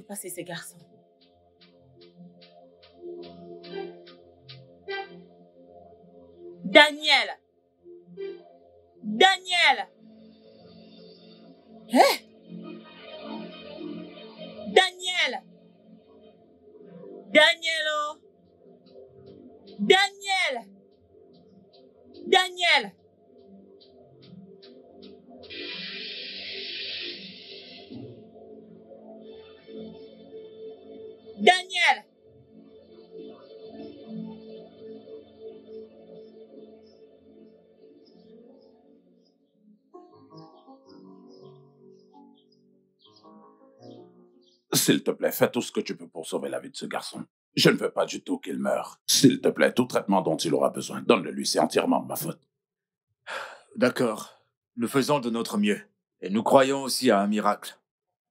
passer ces garçons. Daniel! Daniel! Hein? Daniel! Danielo! Daniel! Daniel! Daniel! S'il te plaît, fais tout ce que tu peux pour sauver la vie de ce garçon. Je ne veux pas du tout qu'il meure. S'il te plaît, tout traitement dont il aura besoin, donne-le lui, c'est entièrement de ma faute. D'accord. Nous faisons de notre mieux. Et nous croyons aussi à un miracle.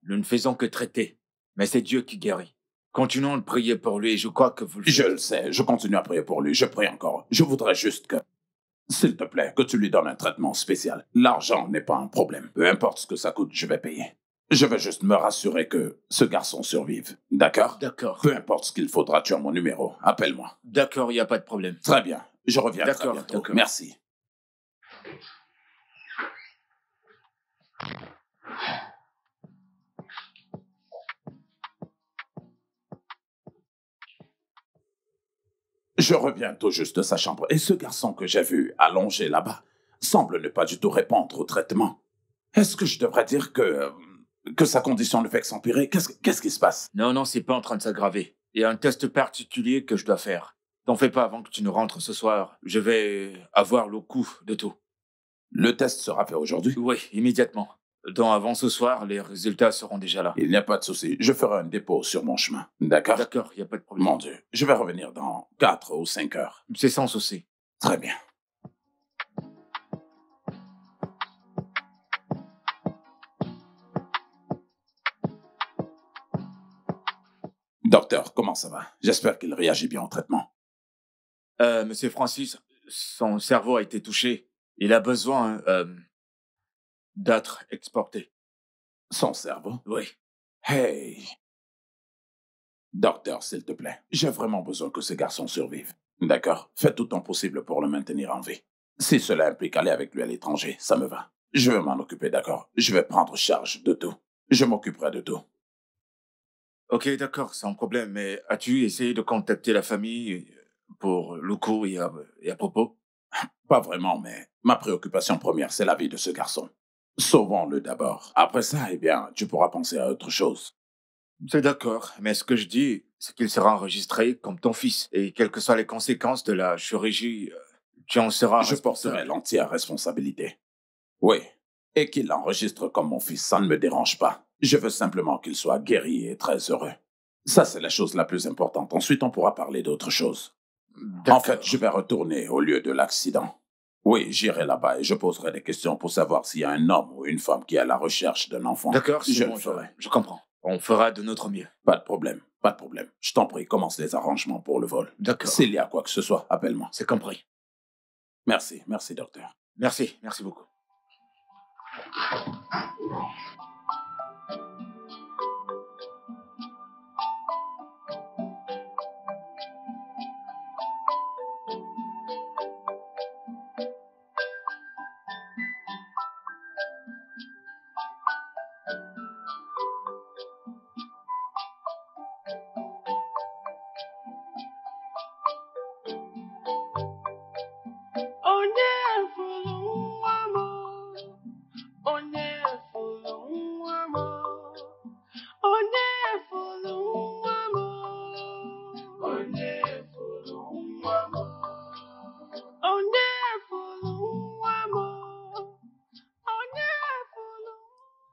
Nous ne faisons que traiter. Mais c'est Dieu qui guérit. Continuons de prier pour lui et je crois que vous le faites. Je le sais, je continue à prier pour lui, je prie encore. Je voudrais juste que... S'il te plaît, que tu lui donnes un traitement spécial. L'argent n'est pas un problème. Peu importe ce que ça coûte, je vais payer. Je vais juste me rassurer que ce garçon survive. D'accord? D'accord. Peu importe ce qu'il faudra, tu as mon numéro. Appelle-moi. D'accord, il n'y a pas de problème. Très bien. Je reviens très D'accord, bientôt. d'accord. Merci. Je reviens tout juste de sa chambre et ce garçon que j'ai vu allongé là-bas semble ne pas du tout répondre au traitement. Est-ce que je devrais dire que sa condition ne fait que s'empirer? Qu'est-ce qui se passe? Non, c'est pas en train de s'aggraver. Il y a un test particulier que je dois faire. T'en fais pas avant que tu ne rentres ce soir. Je vais avoir le coup de tout. Le test sera fait aujourd'hui? Oui, immédiatement. Donc avant ce soir, les résultats seront déjà là. Il n'y a pas de souci. Je ferai un dépôt sur mon chemin. D'accord? D'accord, il n'y a pas de problème. Mon Dieu, je vais revenir dans 4 ou 5 heures. C'est sans souci. Très bien. Docteur, comment ça va? J'espère qu'il réagit bien au traitement. Monsieur Francis, son cerveau a été touché. Il a besoin d'être exporté. Son cerveau? Oui. Hey! Docteur, s'il te plaît, j'ai vraiment besoin que ce garçon survive. D'accord? Fais tout ton possible pour le maintenir en vie. Si cela implique aller avec lui à l'étranger, ça me va. Je vais m'en occuper, d'accord? Je vais prendre charge de tout. Je m'occuperai de tout. Ok, d'accord, sans problème. Mais as-tu essayé de contacter la famille pour le coup et à propos? Pas vraiment, mais ma préoccupation première, c'est la vie de ce garçon. Sauvons-le d'abord. Après ça, eh bien, tu pourras penser à autre chose. C'est d'accord, mais ce que je dis, c'est qu'il sera enregistré comme ton fils. Et quelles que soient les conséquences de la chirurgie, tu en seras Je responsable. porterai l'entière responsabilité. Oui. Et qu'il l'enregistre comme mon fils, ça ne me dérange pas. Je veux simplement qu'il soit guéri et très heureux. Ça, c'est la chose la plus importante. Ensuite, on pourra parler d'autre chose. En fait, je vais retourner au lieu de l'accident. Oui, j'irai là-bas et je poserai des questions pour savoir s'il y a un homme ou une femme qui est à la recherche d'un enfant. D'accord, je c'est le bon, ferai. je comprends. On fera de notre mieux. Pas de problème, pas de problème. Je t'en prie, commence les arrangements pour le vol. D'accord. S'il y a quoi que ce soit, appelle-moi. C'est compris. Merci, docteur. Merci beaucoup.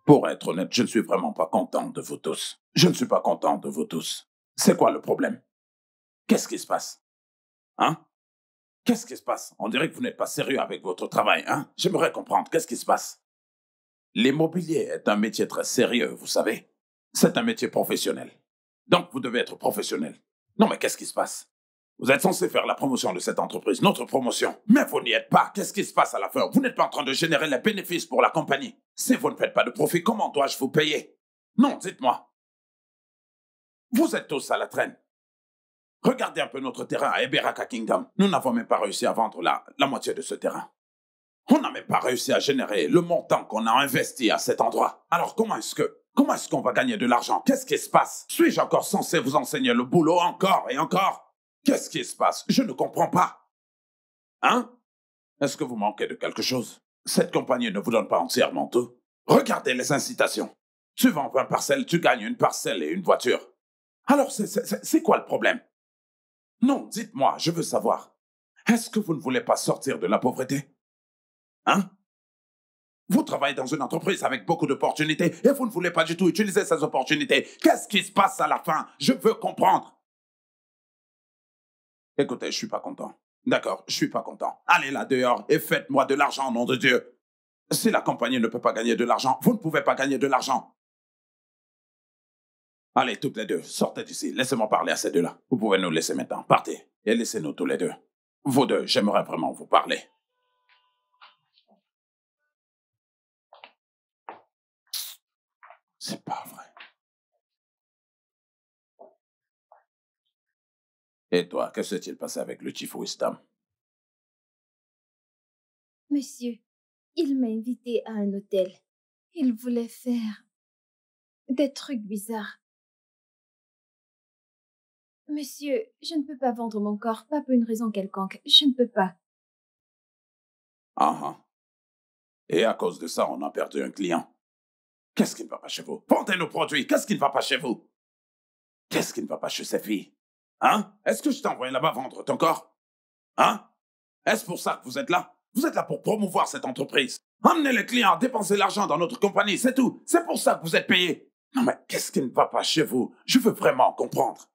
Pour être honnête, je ne suis vraiment pas content de vous tous. Je ne suis pas content de vous tous. C'est quoi le problème? Qu'est-ce qui se passe? Hein? Qu'est-ce qui se passe? On dirait que vous n'êtes pas sérieux avec votre travail, hein? J'aimerais comprendre. Qu'est-ce qui se passe? L'immobilier est un métier très sérieux, vous savez. C'est un métier professionnel. Donc, vous devez être professionnel. Non, mais qu'est-ce qui se passe? Vous êtes censé faire la promotion de cette entreprise, notre promotion. Mais vous n'y êtes pas. Qu'est-ce qui se passe à la fin? Vous n'êtes pas en train de générer les bénéfices pour la compagnie. Si vous ne faites pas de profit, comment dois-je vous payer? Non, dites-moi. Vous êtes tous à la traîne. Regardez un peu notre terrain à Eberaka Kingdom. Nous n'avons même pas réussi à vendre la moitié de ce terrain. On n'a même pas réussi à générer le montant qu'on a investi à cet endroit. Alors comment est-ce qu'on va gagner de l'argent? Qu'est-ce qui se passe? Suis-je encore censé vous enseigner le boulot encore et encore? Qu'est-ce qui se passe? Je ne comprends pas. Hein? Est-ce que vous manquez de quelque chose? Cette compagnie ne vous donne pas entièrement tout. Regardez les incitations. Tu vends 20 parcelles, tu gagnes une parcelle et une voiture. Alors c'est quoi le problème? Non, dites-moi, je veux savoir. Est-ce que vous ne voulez pas sortir de la pauvreté? Hein? Vous travaillez dans une entreprise avec beaucoup d'opportunités et vous ne voulez pas du tout utiliser ces opportunités. Qu'est-ce qui se passe à la fin? Je veux comprendre. Écoutez, je suis pas content. D'accord, je suis pas content. Allez là dehors et faites-moi de l'argent, nom de Dieu. Si la compagnie ne peut pas gagner de l'argent, vous ne pouvez pas gagner de l'argent. Allez, toutes les deux, sortez d'ici. Laissez-moi parler à ces deux-là. Vous pouvez nous laisser maintenant. Partez et laissez-nous tous les deux. Vous deux, j'aimerais vraiment vous parler. C'est pas vrai. Et toi, que s'est-il passé avec le Chief Wisdom? Monsieur, il m'a invité à un hôtel. Il voulait faire des trucs bizarres. Monsieur, je ne peux pas vendre mon corps, pas pour une raison quelconque. Je ne peux pas. Ah ah. Et à cause de ça, on a perdu un client. Qu'est-ce qui ne va pas chez vous? Vendez nos produits. Qu'est-ce qui ne va pas chez vous? Qu'est-ce qui ne va pas chez ces filles? Hein? Est-ce que je t'ai envoyé là-bas vendre ton corps? Hein? Est-ce pour ça que vous êtes là? Vous êtes là pour promouvoir cette entreprise. Emmenez les clients, dépensez l'argent dans notre compagnie, c'est tout. C'est pour ça que vous êtes payés. Non mais qu'est-ce qui ne va pas chez vous? Je veux vraiment comprendre.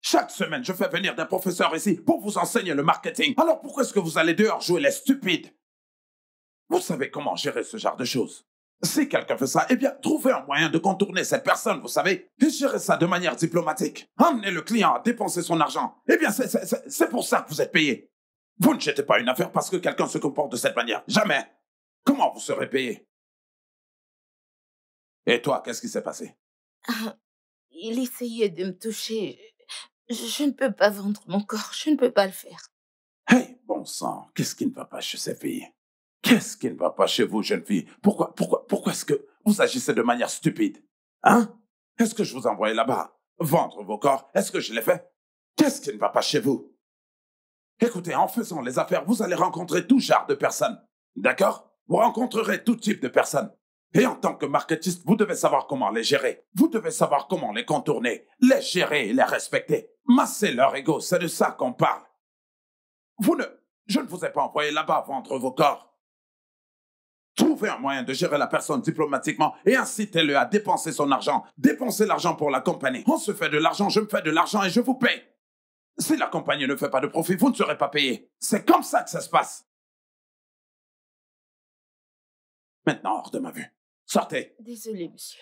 Chaque semaine, je fais venir des professeurs ici pour vous enseigner le marketing. Alors pourquoi est-ce que vous allez dehors jouer les stupides? Vous savez comment gérer ce genre de choses. Si quelqu'un fait ça, eh bien, trouvez un moyen de contourner cette personne, vous savez, et gérez ça de manière diplomatique. Emmenez le client à dépenser son argent. Eh bien, c'est pour ça que vous êtes payé. Vous ne jetez pas une affaire parce que quelqu'un se comporte de cette manière. Jamais. Comment vous serez payé? Et toi, qu'est-ce qui s'est passé? Ah, il essayait de me toucher. Je ne peux pas vendre mon corps, je ne peux pas le faire. Hey, bon sang, qu'est-ce qui ne va pas chez ces filles? Qu'est-ce qui ne va pas chez vous, jeune fille? Pourquoi est-ce que vous agissez de manière stupide? Hein? Est-ce que je vous ai envoyé là-bas vendre vos corps? Est-ce que je l'ai fait? Qu'est-ce qui ne va pas chez vous? Écoutez, en faisant les affaires, vous allez rencontrer tout genre de personnes. D'accord? Vous rencontrerez tout type de personnes. Et en tant que marketiste, vous devez savoir comment les gérer. Vous devez savoir comment les contourner, les gérer et les respecter. Masser leur ego, c'est de ça qu'on parle. Je ne vous ai pas envoyé là-bas vendre vos corps. Trouvez un moyen de gérer la personne diplomatiquement et incitez-le à dépenser son argent. Dépensez l'argent pour la compagnie. On se fait de l'argent, je me fais de l'argent et je vous paye. Si la compagnie ne fait pas de profit, vous ne serez pas payé. C'est comme ça que ça se passe. Maintenant, hors de ma vue. Sortez. Désolé, monsieur.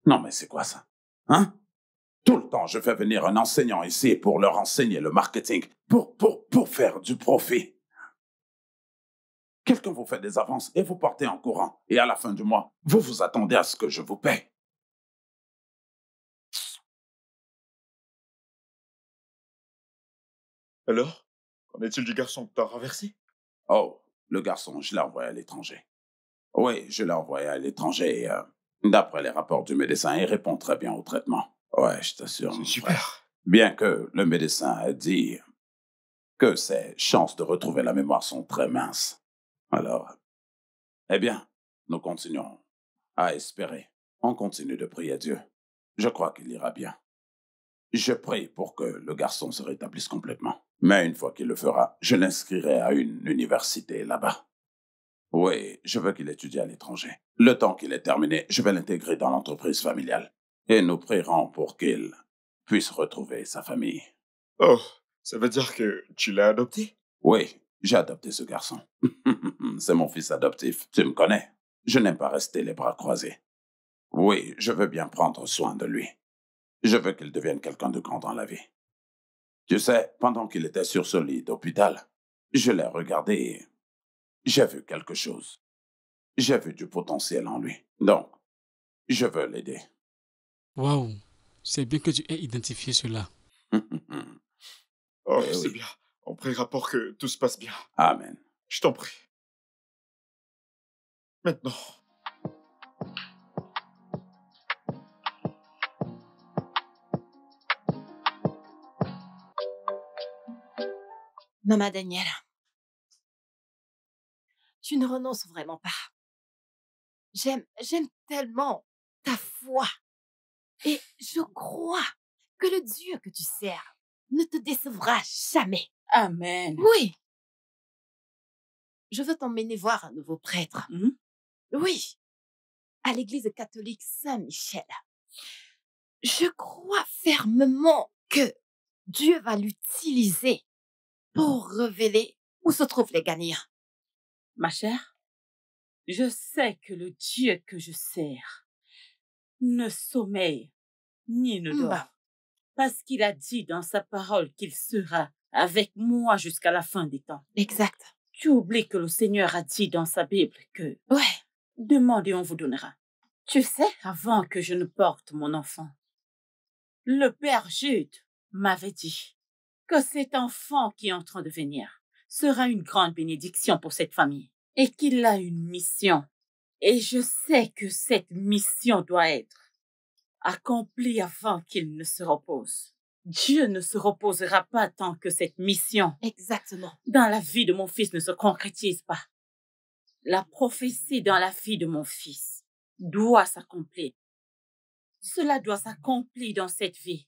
Non, mais c'est quoi ça? Hein? Tout le temps, je fais venir un enseignant ici pour leur enseigner le marketing, pour faire du profit. Quelqu'un vous fait des avances et vous portez en courant. Et à la fin du mois, vous vous attendez à ce que je vous paie. Alors, qu'en est-il du garçon que t'as renversé? Oh, le garçon, je l'ai envoyé à l'étranger. Oui, je l'ai envoyé à l'étranger et d'après les rapports du médecin, il répond très bien au traitement. Ouais, je t'assure. C'est super. Bien que le médecin a dit que ses chances de retrouver la mémoire sont très minces. Alors, eh bien, nous continuons à espérer. On continue de prier Dieu. Je crois qu'il ira bien. Je prie pour que le garçon se rétablisse complètement. Mais une fois qu'il le fera, je l'inscrirai à une université là-bas. Oui, je veux qu'il étudie à l'étranger. Le temps qu'il est terminé, je vais l'intégrer dans l'entreprise familiale. Et nous prierons pour qu'il puisse retrouver sa famille. Oh, ça veut dire que tu l'as adopté? Oui, j'ai adopté ce garçon. C'est mon fils adoptif. Tu me connais. Je n'aime pas rester les bras croisés. Oui, je veux bien prendre soin de lui. Je veux qu'il devienne quelqu'un de grand dans la vie. Tu sais, pendant qu'il était sur ce lit d'hôpital, je l'ai regardé J'ai vu quelque chose. J'ai vu du potentiel en lui. Donc, je veux l'aider. Waouh, c'est bien que tu aies identifié cela. Oh, Eh c'est oui. bien. On priera pour que tout se passe bien. Amen. Je t'en prie. Maintenant. Maman Daniel, tu ne renonces vraiment pas. J'aime tellement ta foi. Et je crois que le Dieu que tu sers ne te décevra jamais. Amen. Oui. Je veux t'emmener voir un nouveau prêtre. Mhm. Oui. À l'église catholique Saint-Michel. Je crois fermement que Dieu va l'utiliser pour révéler où se trouvent les gagnants. Ma chère, je sais que le Dieu que je sers ne sommeille ni ne dort. Bah. Parce qu'il a dit dans sa parole qu'il sera avec moi jusqu'à la fin des temps. Exact. Tu oublies que le Seigneur a dit dans sa Bible que Ouais. demandez, on vous donnera. Tu sais, avant que je ne porte mon enfant, le père Jude m'avait dit que cet enfant qui est en train de venir sera une grande bénédiction pour cette famille et qu'il a une mission. Et je sais que cette mission doit être accomplie avant qu'il ne se repose. Dieu ne se reposera pas tant que cette mission Exactement. dans la vie de mon fils ne se concrétise pas. La prophétie dans la vie de mon fils doit s'accomplir. Cela doit s'accomplir dans cette vie.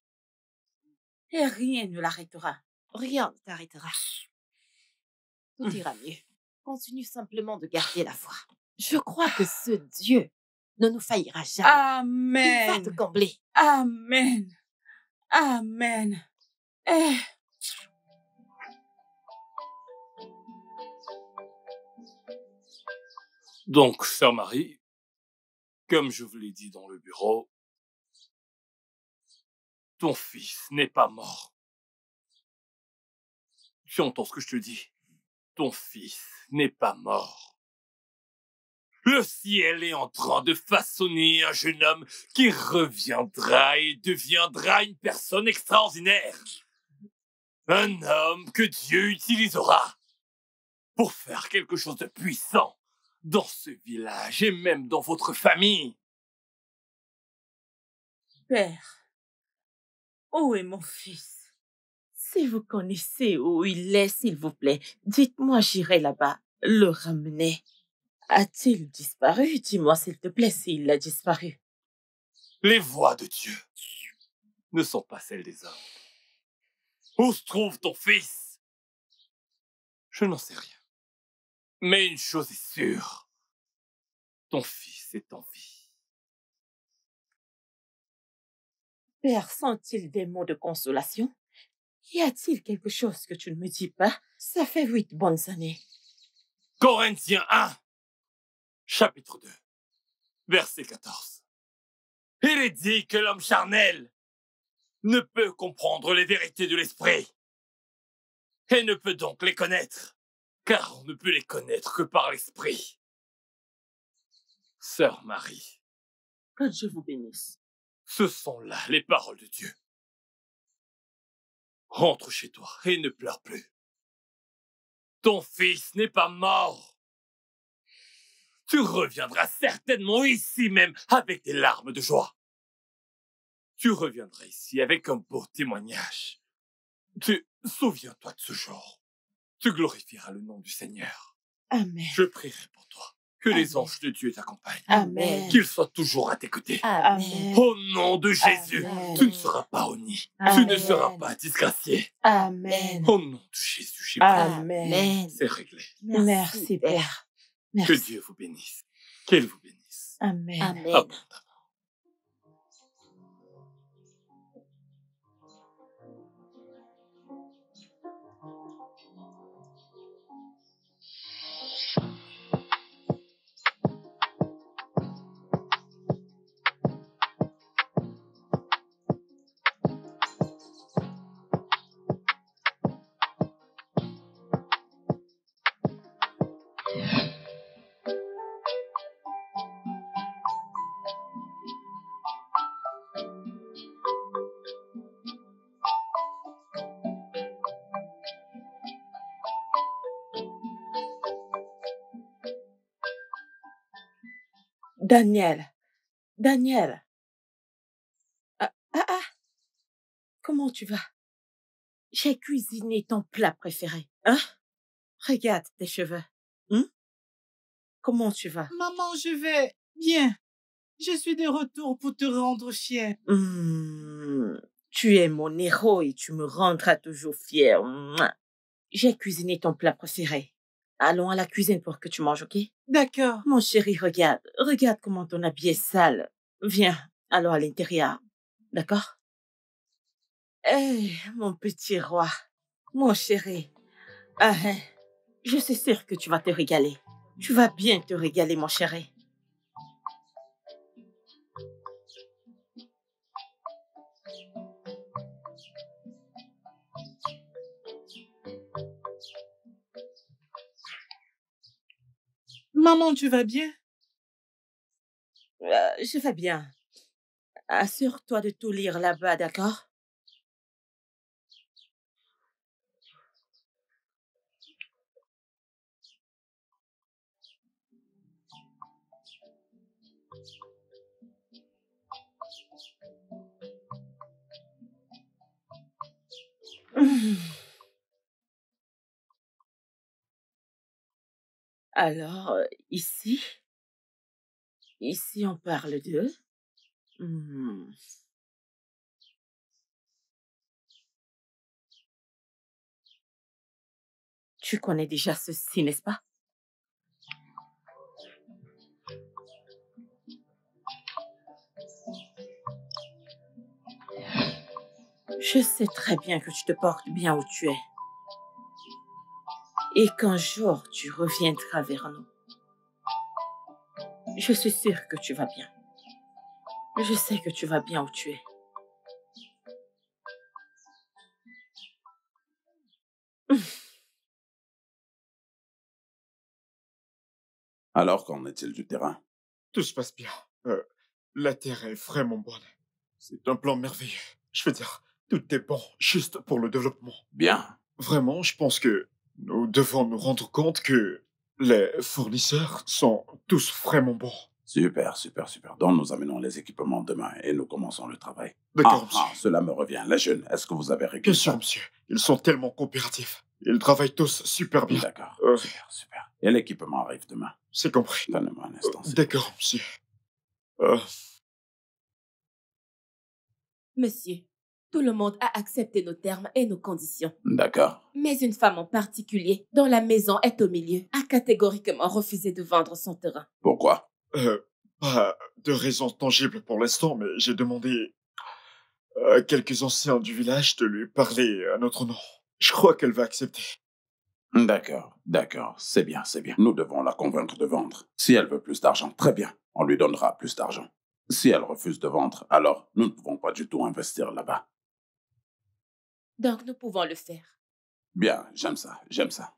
Et rien ne l'arrêtera. Rien ne t'arrêtera. Tout ira mieux. Continue simplement de garder la foi. Je crois que ce Dieu ne nous faillira jamais. Il va te Amen. combler. Amen. Amen. Eh. Donc, sœur Marie, comme je vous l'ai dit dans le bureau, ton fils n'est pas mort. Tu entends ce que je te dis? Ton fils n'est pas mort. Le ciel est en train de façonner un jeune homme qui reviendra et deviendra une personne extraordinaire. Un homme que Dieu utilisera pour faire quelque chose de puissant dans ce village et même dans votre famille. Père, où est mon fils? Si vous connaissez où il est, s'il vous plaît, dites-moi, j'irai là-bas le ramener. A-t-il disparu? Dis-moi, s'il te plaît, s'il a disparu. Les voies de Dieu ne sont pas celles des hommes. Où se trouve ton fils? Je n'en sais rien. Mais une chose est sûre. Ton fils est en vie. Père, sont-ils des mots de consolation? Y a-t-il quelque chose que tu ne me dis pas? Ça fait 8 bonnes années. Corinthiens 1, chapitre 2, verset 14. Il est dit que l'homme charnel ne peut comprendre les vérités de l'esprit et ne peut donc les connaître, car on ne peut les connaître que par l'esprit. Sœur Marie, Que Dieu vous bénisse. ce sont là les paroles de Dieu. Rentre chez toi et ne pleure plus. Ton fils n'est pas mort. Tu reviendras certainement ici même avec des larmes de joie. Tu reviendras ici avec un beau témoignage. Souviens-toi de ce jour. Tu glorifieras le nom du Seigneur. Amen. Je prierai pour toi. Que les Amen. anges de Dieu t'accompagnent. Amen. Qu'ils soient toujours à tes côtés. Amen. Au nom de Jésus, Amen. tu ne seras pas honni. Tu Amen. ne seras pas disgracié. Amen. Au nom de Jésus, j'ai prié. Amen. C'est réglé. Merci, Père. Que Merci. Dieu vous bénisse. Qu'il vous bénisse. Amen. Amen. Abondamment. Daniel, Daniel. Ah, ah, ah, comment tu vas? J'ai cuisiné ton plat préféré, hein? Regarde tes cheveux. Hein? Comment tu vas? Maman, je vais bien. Je suis de retour pour te rendre fier. Tu es mon héros et tu me rendras toujours fier. Mouah. J'ai cuisiné ton plat préféré. Allons à la cuisine pour que tu manges, ok? D'accord. Mon chéri, regarde. Regarde comment ton habit est sale. Viens, allons à l'intérieur. D'accord? Mon petit roi. Mon chéri. Ah, hein. Je suis sûre que tu vas te régaler. Tu vas bien te régaler, mon chéri. Maman, tu vas bien? Je vais bien. Assure-toi de tout lire là-bas, d'accord? Alors, ici on parle de... Hmm. Tu connais déjà ceci, n'est-ce pas? Je sais très bien que tu te portes bien où tu es. Et qu'un jour, tu reviendras vers nous. Je suis sûre que tu vas bien. Je sais que tu vas bien où tu es. Alors, qu'en est-il du terrain? Tout se passe bien. La terre est vraiment bonne. C'est un plan merveilleux. Je veux dire, tout est bon, juste pour le développement. Bien. Vraiment, je pense que nous devons nous rendre compte que les fournisseurs sont tous vraiment bons. Super, super, super. Donc, nous amenons les équipements demain et nous commençons le travail. D'accord, monsieur. Cela me revient. Les jeunes, est-ce que vous avez réglé Bien ça? sûr, monsieur. Ils sont tellement coopératifs. Ils travaillent tous super bien. D'accord. Super, super. Et l'équipement arrive demain. C'est compris. Donnez-moi un instant. s'il vous D'accord, monsieur. Monsieur, tout le monde a accepté nos termes et nos conditions. plaît. D'accord. Mais une femme en particulier, dont la maison est au milieu, a catégoriquement refusé de vendre son terrain. Pourquoi? Pas de raison tangible pour l'instant, mais j'ai demandé à quelques anciens du village de lui parler à notre nom. Je crois qu'elle va accepter. D'accord, d'accord. C'est bien, c'est bien. Nous devons la convaincre de vendre. Si elle veut plus d'argent, très bien. On lui donnera plus d'argent. Si elle refuse de vendre, alors nous ne pouvons pas du tout investir là-bas. Donc nous pouvons le faire. Bien, j'aime ça, j'aime ça.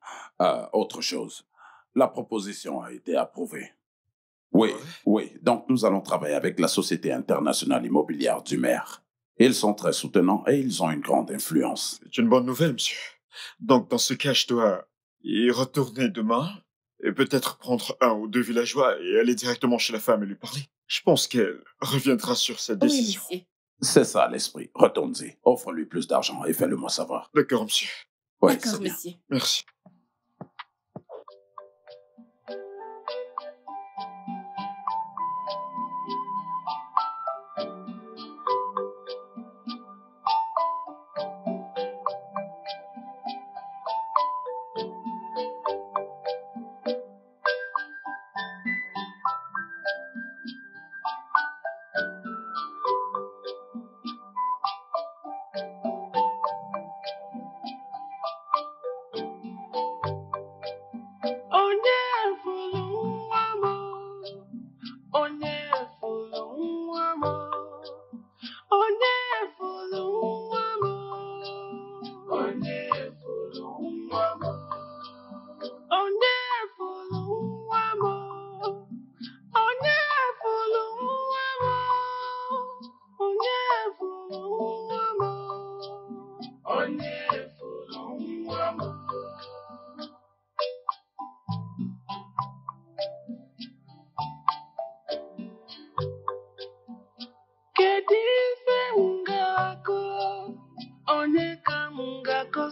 Autre chose. La proposition a été approuvée. Oui, oui. Donc nous allons travailler avec la Société internationale immobilière du maire. Ils sont très soutenants et ils ont une grande influence. C'est une bonne nouvelle, monsieur. Donc, dans ce cas, je dois y retourner demain et peut-être prendre un ou deux villageois et aller directement chez la femme et lui parler. Je pense qu'elle reviendra sur sa Oui, décision. monsieur. C'est ça l'esprit. Retourne-y. Offre-lui plus d'argent et fais-le moi savoir. D'accord, monsieur. Oui, D'accord, c'est bien. monsieur. Merci.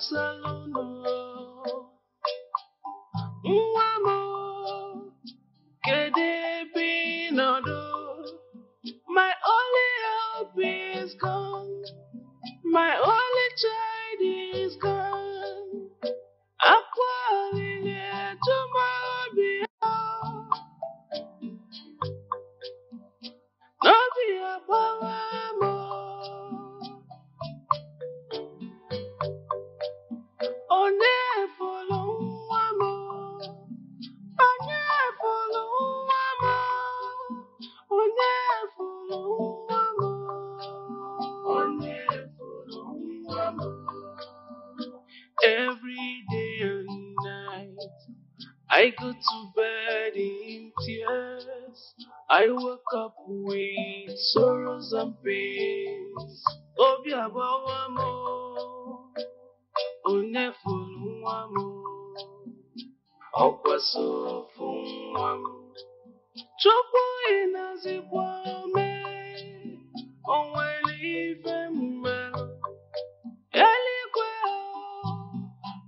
My only hope is gone. My only child is gone. I'm calling it tomorrow be no be a power. Only for long one. Only for long one. Only for long one. Only for long one. Every day and night, I go to bed in tears. I wake up with sorrows and pains. Obi abawamo, onefuluwamo, okwaso funwamo. Chukwu inazibwame, onweli ifemme. Eligwe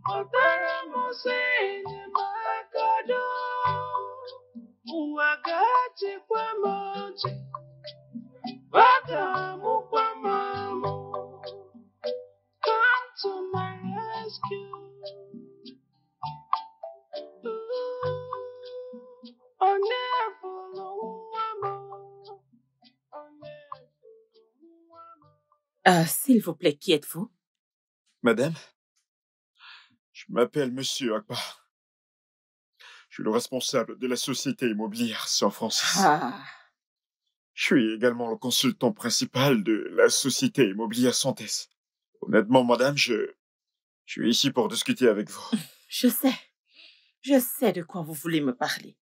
otara mosene makado. Uwagati kwa moji, wagamu kwa mamo. Come to my rescue. S'il vous plaît, qui êtes-vous? Madame, je m'appelle Monsieur Akbar. Je suis le responsable de la société immobilière San Francisco. Ah, Je suis également le consultant principal de la société immobilière Santés. Honnêtement, madame, je suis ici pour discuter avec vous. je sais de quoi vous voulez me parler.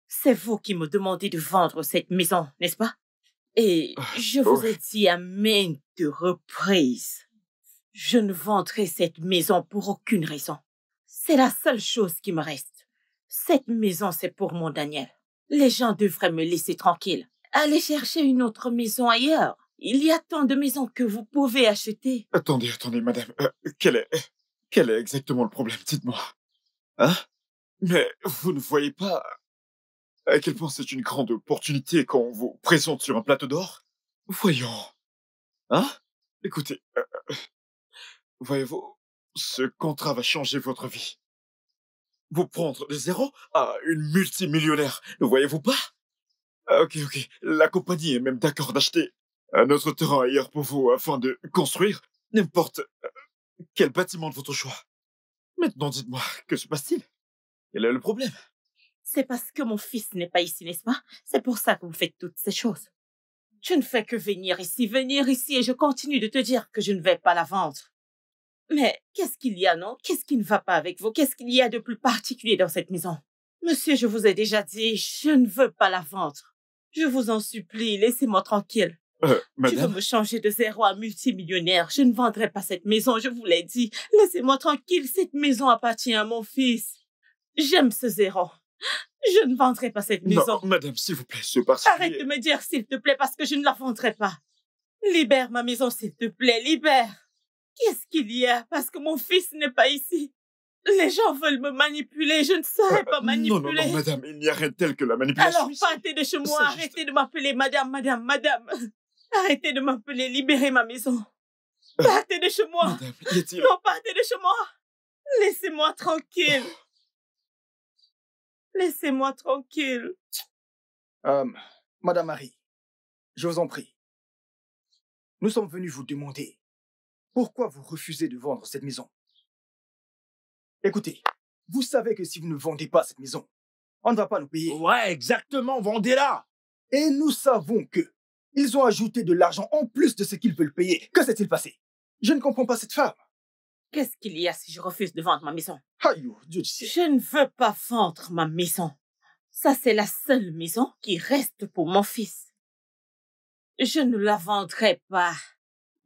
C'est vous qui me demandez de vendre cette maison, n'est-ce pas? Et je vous ai dit à maintes reprises, je ne vendrai cette maison pour aucune raison. C'est la seule chose qui me reste. Cette maison, c'est pour mon Daniel. Les gens devraient me laisser tranquille. Allez chercher une autre maison ailleurs. Il y a tant de maisons que vous pouvez acheter. Attendez, madame. Quel est exactement le problème? Dites-moi. Hein? Mais vous ne voyez pas à quel point c'est une grande opportunité quand on vous présente sur un plateau d'or? Voyons. Hein? Écoutez, voyez-vous, ce contrat va changer votre vie. Vous prendre de zéro à une multimillionnaire, ne voyez-vous pas? Ok. La compagnie est même d'accord d'acheter un autre terrain ailleurs pour vous afin de construire n'importe quel bâtiment de votre choix. Maintenant, dites-moi, que se passe-t-il? Quel est le problème? C'est parce que mon fils n'est pas ici, n'est-ce pas? C'est pour ça que vous faites toutes ces choses. Je ne fais que venir ici, et je continue de te dire que je ne vais pas la vendre. Mais qu'est-ce qu'il y a, non? Qu'est-ce qui ne va pas avec vous? Qu'est-ce qu'il y a de plus particulier dans cette maison? Monsieur, je vous ai déjà dit, je ne veux pas la vendre. Je vous en supplie, laissez-moi tranquille. Madame? Tu veux me changer de zéro à multimillionnaire. Je ne vendrai pas cette maison, je vous l'ai dit. Laissez-moi tranquille, cette maison appartient à mon fils. J'aime ce zéro. Je ne vendrai pas cette maison. Non, madame, s'il vous plaît, ce particulier... Arrête de me dire s'il te plaît parce que je ne la vendrai pas. Libère ma maison, s'il te plaît, libère. Qu'est-ce qu'il y a? Parce que mon fils n'est pas ici. Les gens veulent me manipuler, je ne saurais pas manipuler. Non, madame, il n'y a rien de tel que la manipulation. Alors partez de chez moi, arrêtez de m'appeler madame. Arrêtez de m'appeler, libérez ma maison. Partez de chez moi. Madame, y a-t-il... Non, partez de chez moi. Laissez-moi tranquille. Laissez-moi tranquille. Madame Marie, je vous en prie. Nous sommes venus vous demander pourquoi vous refusez de vendre cette maison. Écoutez, vous savez que si vous ne vendez pas cette maison, on ne va pas nous payer. Ouais, exactement, vendez-la. Et nous savons que ils ont ajouté de l'argent en plus de ce qu'ils veulent payer. Que s'est-il passé? Je ne comprends pas cette femme. Qu'est-ce qu'il y a si je refuse de vendre ma maison? Aïe, Dieu du ciel. Je ne veux pas vendre ma maison. Ça, c'est la seule maison qui reste pour mon fils. Je ne la vendrai pas.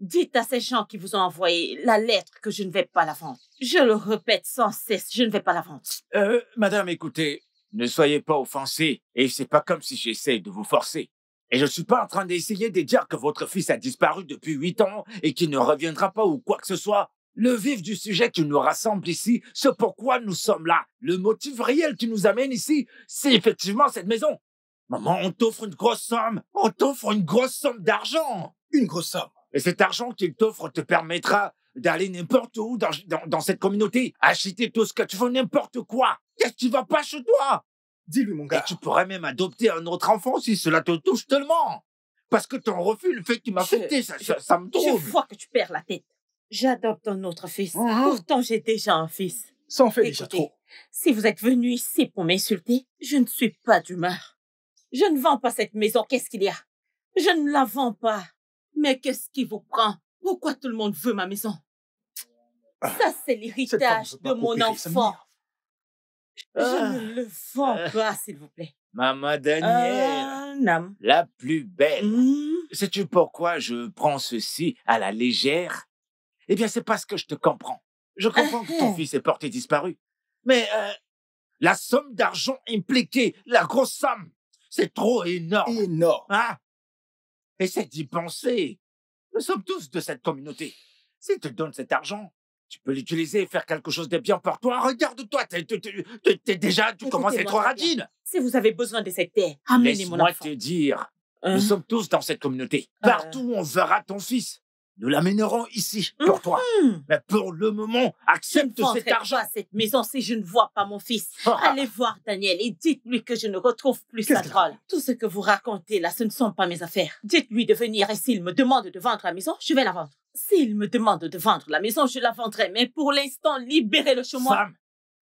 Dites à ces gens qui vous ont envoyé la lettre que je ne vais pas la vendre. Je le répète sans cesse, je ne vais pas la vendre. Madame, écoutez, ne soyez pas offensée. Et c'est pas comme si j'essaie de vous forcer. Et je suis pas en train d'essayer de dire que votre fils a disparu depuis 8 ans et qu'il ne reviendra pas ou quoi que ce soit. Le vif du sujet qui nous rassemble ici, ce pourquoi nous sommes là, le motif réel qui nous amène ici, c'est effectivement cette maison. Maman, on t'offre une grosse somme. On t'offre une grosse somme d'argent. Une grosse somme. Et cet argent qu'il t'offre te permettra d'aller n'importe où dans cette communauté, acheter tout ce que tu veux, n'importe quoi. Qu'est-ce qui va pas chez toi? Dis-lui, mon gars. Et tu pourrais même adopter un autre enfant si cela te touche tellement. Parce que ton refus, le fait qu'il m'a affecté, ça me Je trouble. vois que tu perds la tête. J'adopte un autre fils. Pourtant, j'ai déjà un fils. Ça en fait déjà Écoutez, trop. si vous êtes venu ici pour m'insulter, je ne suis pas d'humeur. Je ne vends pas cette maison. Qu'est-ce qu'il y a? Je ne la vends pas. Mais qu'est-ce qui vous prend? Pourquoi tout le monde veut ma maison? Ça, c'est l'héritage de mon enfant. Je ne le vends pas, s'il vous plaît. Maman Danielle, Non. la plus belle. Sais-tu pourquoi je prends ceci à la légère? Eh bien, c'est parce que je te comprends. Je comprends que ton fils est porté disparu. Mais la somme d'argent impliquée, la grosse somme, c'est trop énorme. Énorme. Hein? Essaie d'y penser. Nous sommes tous de cette communauté. S'il te donne cet argent, tu peux l'utiliser et faire quelque chose de bien pour toi. Regarde-toi, tu commences à être radine. Si vous avez besoin de cette terre, amenez mon Laisse-moi enfant. te dire, nous sommes tous dans cette communauté. Partout où on verra ton fils, nous l'amènerons ici pour toi. Mais pour le moment, Je ne accepte vendrai cet argent. pas cette maison si je ne vois pas mon fils. Allez voir Daniel et dites-lui que je ne retrouve plus sa Qu'est-ce drôle. Tout ce que vous racontez là, ce ne sont pas mes affaires. Dites-lui de venir et s'il me demande de vendre la maison, je vais la vendre. S'il me demande de vendre la maison, je la vendrai. Mais pour l'instant, libérez-le chez moi.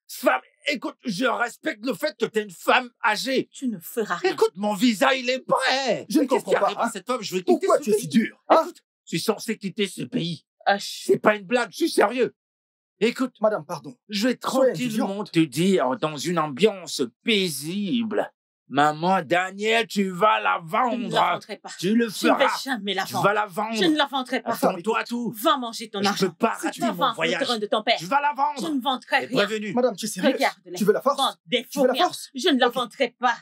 Femme, écoute, je respecte le fait que tu es une femme âgée. Tu ne feras rien. Écoute, mon visa, il est prêt. Je ne Mais qu'est-ce comprends qui pas, arrive à hein. cette femme? Je vais quitter Pourquoi ce tu es pays. si dur, hein? Écoute, je suis censé quitter ce pays. Hush. C'est pas une blague, je suis sérieux. Écoute, Madame, pardon. je vais Soyez tranquillement te dire, dans une ambiance paisible, maman Daniel, tu vas la Je ne la vendre. vendrai pas. Tu le Je ne vais feras. jamais la Tu vendre. vas la vendre. Je ne la vendrai pas. Attends-toi tout. Va manger ton Je argent. peux pas Si rater tu vas mon vendre le voyage. terrain de ton père. Tu vas la Je vendre. ne vendrai T'es rien. prévenu. Madame, tu es sérieuse? Regarde-les. Tu veux la force? Vends des Tu veux la faux force? Je ne la Ok. vendrai pas.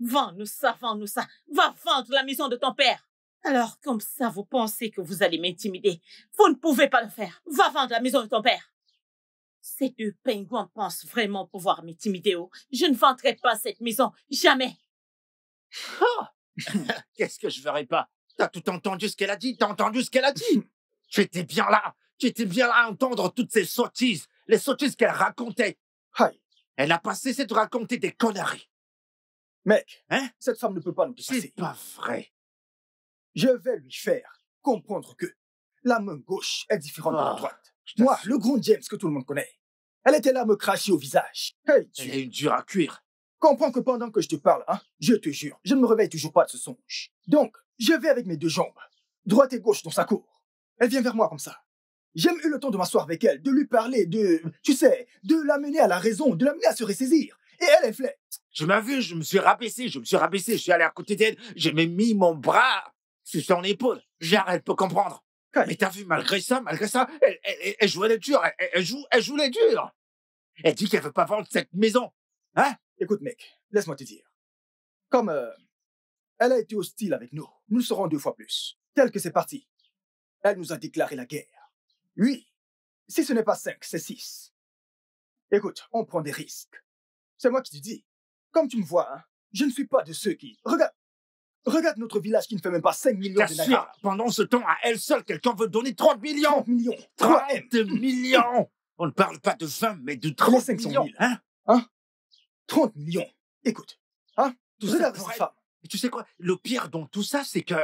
Vends-nous ça, vends-nous ça. Va vendre la maison de ton père. Alors, comme ça, vous pensez que vous allez m'intimider. Vous ne pouvez pas le faire. Va vendre la maison de ton père. Ces deux pingouins pensent vraiment pouvoir m'intimider. Oh. Je ne vendrai pas cette maison. Jamais. Qu'est-ce que je verrai pas? T'as tout entendu ce qu'elle a dit? T'as entendu ce qu'elle a dit? Tu étais bien là. Tu étais bien là à entendre toutes ces sottises. Les sottises qu'elle racontait. Aïe. Elle n'a pas cessé de raconter des conneries. Mec, Hein? cette femme ne peut pas nous C'est dépasser. pas vrai. Je vais lui faire comprendre que la main gauche est différente de la Ah, droite. je Moi, t'assure. le grand James que tout le monde connaît. Elle était là à me cracher au visage. Hey, Elle tu est une dure à cuire. comprends que pendant que je te parle, hein, je te jure, je ne me réveille toujours pas de ce songe. Donc, je vais avec mes deux jambes, droite et gauche dans sa cour. Elle vient vers moi comme ça. J'ai même eu le temps de m'asseoir avec elle, de lui parler, tu sais, de l'amener à la raison, de l'amener à se ressaisir. Et elle fait. Tu m'as vu, je me suis rabaissé, je suis allé à côté d'elle, j'ai même mis mon bras sur son épaule. Genre, elle peut comprendre. Hey. Mais t'as vu, malgré ça, elle jouait les durs, elle joue les durs. Elle dit qu'elle veut pas vendre cette maison. Hein? Écoute, mec, laisse-moi te dire. Comme elle a été hostile avec nous, nous le serons 2 fois plus. Tel que c'est parti. Elle nous a déclaré la guerre. Oui, si ce n'est pas 5, c'est 6. Écoute, on prend des risques. C'est moi qui te dis. Comme tu me vois, hein, je ne suis pas de ceux qui... Regarde notre village qui ne fait même pas 5 millions de T'assures, nagas. pendant ce temps, à elle seule, quelqu'un veut donner 30 millions. 30 millions. 30 millions. On ne parle pas de 20, mais de Les 30 500 millions. 000. Hein? 30 millions. Écoute, hein, Tout ça regarde pour cette elle. femme. Et tu sais quoi? Le pire dans tout ça, c'est que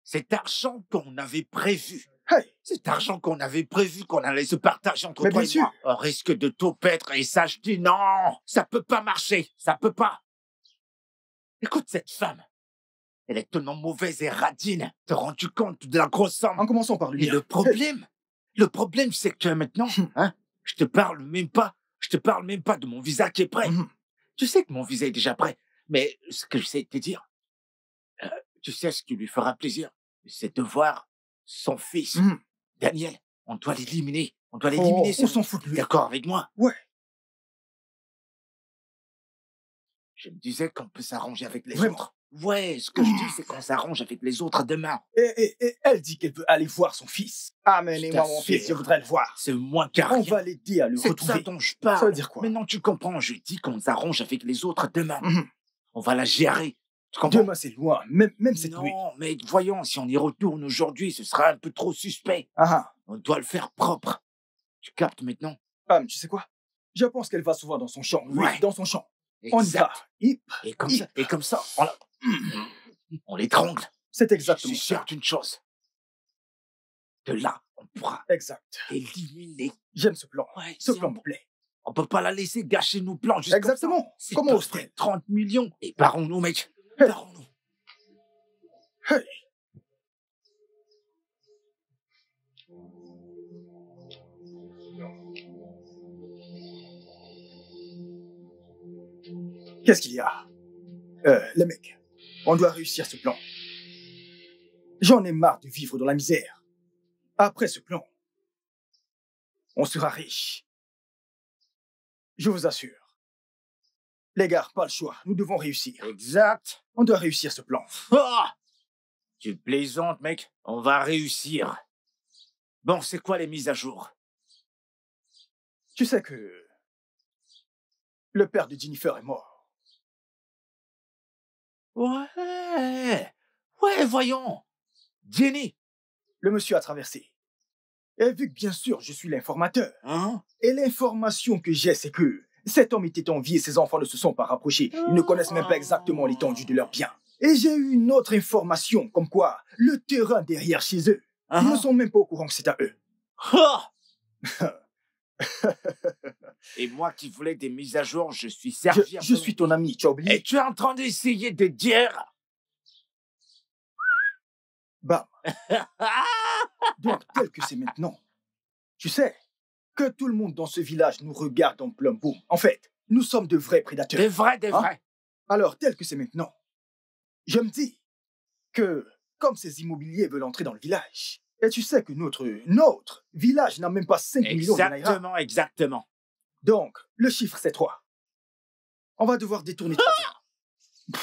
cet argent qu'on avait prévu, Hey, cet argent qu'on avait prévu qu'on allait se partager entre Mais toi bien et sûr. moi, on risque de tout perdre. Et ça, je dis non, ça peut pas marcher, ça peut pas. Écoute cette femme, elle est tellement mauvaise et radine. Te rends-tu compte de la grosse somme? en commençant par lui. Et le problème, c'est que maintenant, hein, je te parle même pas de mon visa qui est prêt. Mhm. Tu sais que mon visa est déjà prêt, mais ce que je sais te dire, tu sais ce qui lui fera plaisir, c'est de voir son fils, Mhm. Daniel. On doit l'éliminer. On doit Oh, l'éliminer. on s'en fout de lui. D'accord avec moi? Ouais. Je me disais qu'on peut s'arranger avec les Vraiment. autres. Ouais, ce que je dis, c'est qu'on s'arrange avec les autres demain. Et elle dit qu'elle veut aller voir son fils. Amenez-moi mon fils, je voudrais le voir. C'est moins qu'à On rien. va l'aider à le C'est retrouver. ça dont je parle. Ça veut dire quoi? Mais non, tu comprends, je dis qu'on s'arrange avec les autres demain. On va la gérer. Tu comprends? Demain, c'est loin, même cette nuit. Non, mais voyons, si on y retourne aujourd'hui, ce sera un peu trop suspect. On doit le faire propre. Tu captes maintenant? Tu sais quoi? Je pense qu'elle va souvent dans son champ. Oui, Ouais. dans son champ. On y va. Et comme ça, on l'étrangle. C'est exactement Je suis sûr d'une chose. De là, on pourra Exact. éliminer. J'aime ce plan. Ouais, Ce plan me plaît. On peut pas la laisser gâcher nos plans juste Exactement. comme ça. Comment ose-t-elle 30 millions. Et barrons-nous, mec. Hey. Barrons-nous. Hey. Qu'est-ce qu'il y a? Les mecs, on doit réussir ce plan. J'en ai marre de vivre dans la misère. Après ce plan, on sera riche. Je vous assure. Les gars, pas le choix. Nous devons réussir. Exact. On doit réussir ce plan. Ah, tu plaisantes, mec. On va réussir. Bon, c'est quoi les mises à jour? Tu sais que le père de Jennifer est mort. Ouais, voyons. Jenny. Le monsieur a traversé. Et vu que bien sûr je suis l'informateur, Hein? et l'information que j'ai c'est que cet homme était en vie et ses enfants ne se sont pas rapprochés. Ils ne connaissent même pas exactement l'étendue de leurs biens. Et j'ai eu une autre information, comme quoi le terrain derrière chez eux, ils ne sont même pas au courant que c'est à eux. Ah. Et moi qui voulais des mises à jour, je suis servi. Je suis ton ami, tu as oublié? Et tu es en train d'essayer de dire... Bam. Donc, tel que c'est maintenant, tu sais que tout le monde dans ce village nous regarde en plein boom. En fait, nous sommes de vrais prédateurs. Des vrais. Alors, tel que c'est maintenant, je me dis que, comme ces immobiliers veulent entrer dans le village, et tu sais que notre village n'a même pas 5 millions de naira. Exactement. Donc, le chiffre, c'est 3. On va devoir détourner 3 terrains.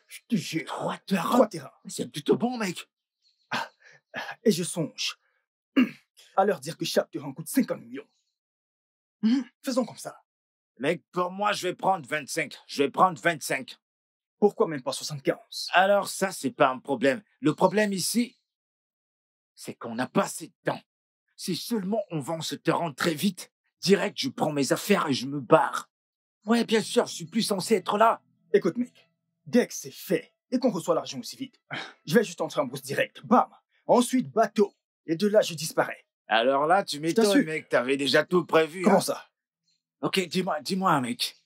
Je te jure. 3 terrains. 3 terrains. C'est plutôt bon, mec. Et je songe à leur dire que chaque terrain coûte 50 millions. Faisons comme ça. Mec, pour moi, je vais prendre 25. Je vais prendre 25. Pourquoi même pas 75? Alors ça, c'est pas un problème. Le problème ici, c'est qu'on n'a pas assez de temps. Si seulement on vend ce terrain très vite, direct, je prends mes affaires et je me barre. Ouais, bien sûr, je suis plus censé être là. Écoute, mec, dès que c'est fait et qu'on reçoit l'argent aussi vite, je vais juste entrer en bourse direct. Bam. Ensuite, bateau. Et de là, je disparais. Alors là, tu m'étonnes, mec. T'avais déjà tout prévu. Comment ça? Ok, dis-moi, mec.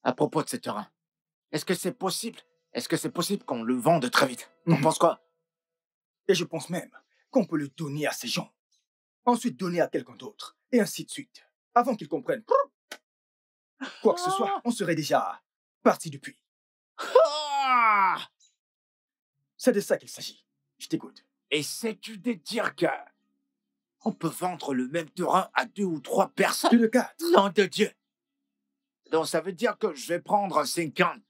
À propos de ce terrain, est-ce que c'est possible? Est-ce que c'est possible qu'on le vende très vite? T'en penses quoi? Et je pense même qu'on peut le donner à ces gens. Ensuite, donner à quelqu'un d'autre. Et ainsi de suite. Avant qu'ils comprennent. Quoi que ce soit, on serait déjà parti depuis. C'est de ça qu'il s'agit. Je t'écoute. Et sais-tu de dire que on peut vendre le même terrain à 2 ou 3 personnes? Plus de 4. Nom de Dieu. Donc ça veut dire que je vais prendre 50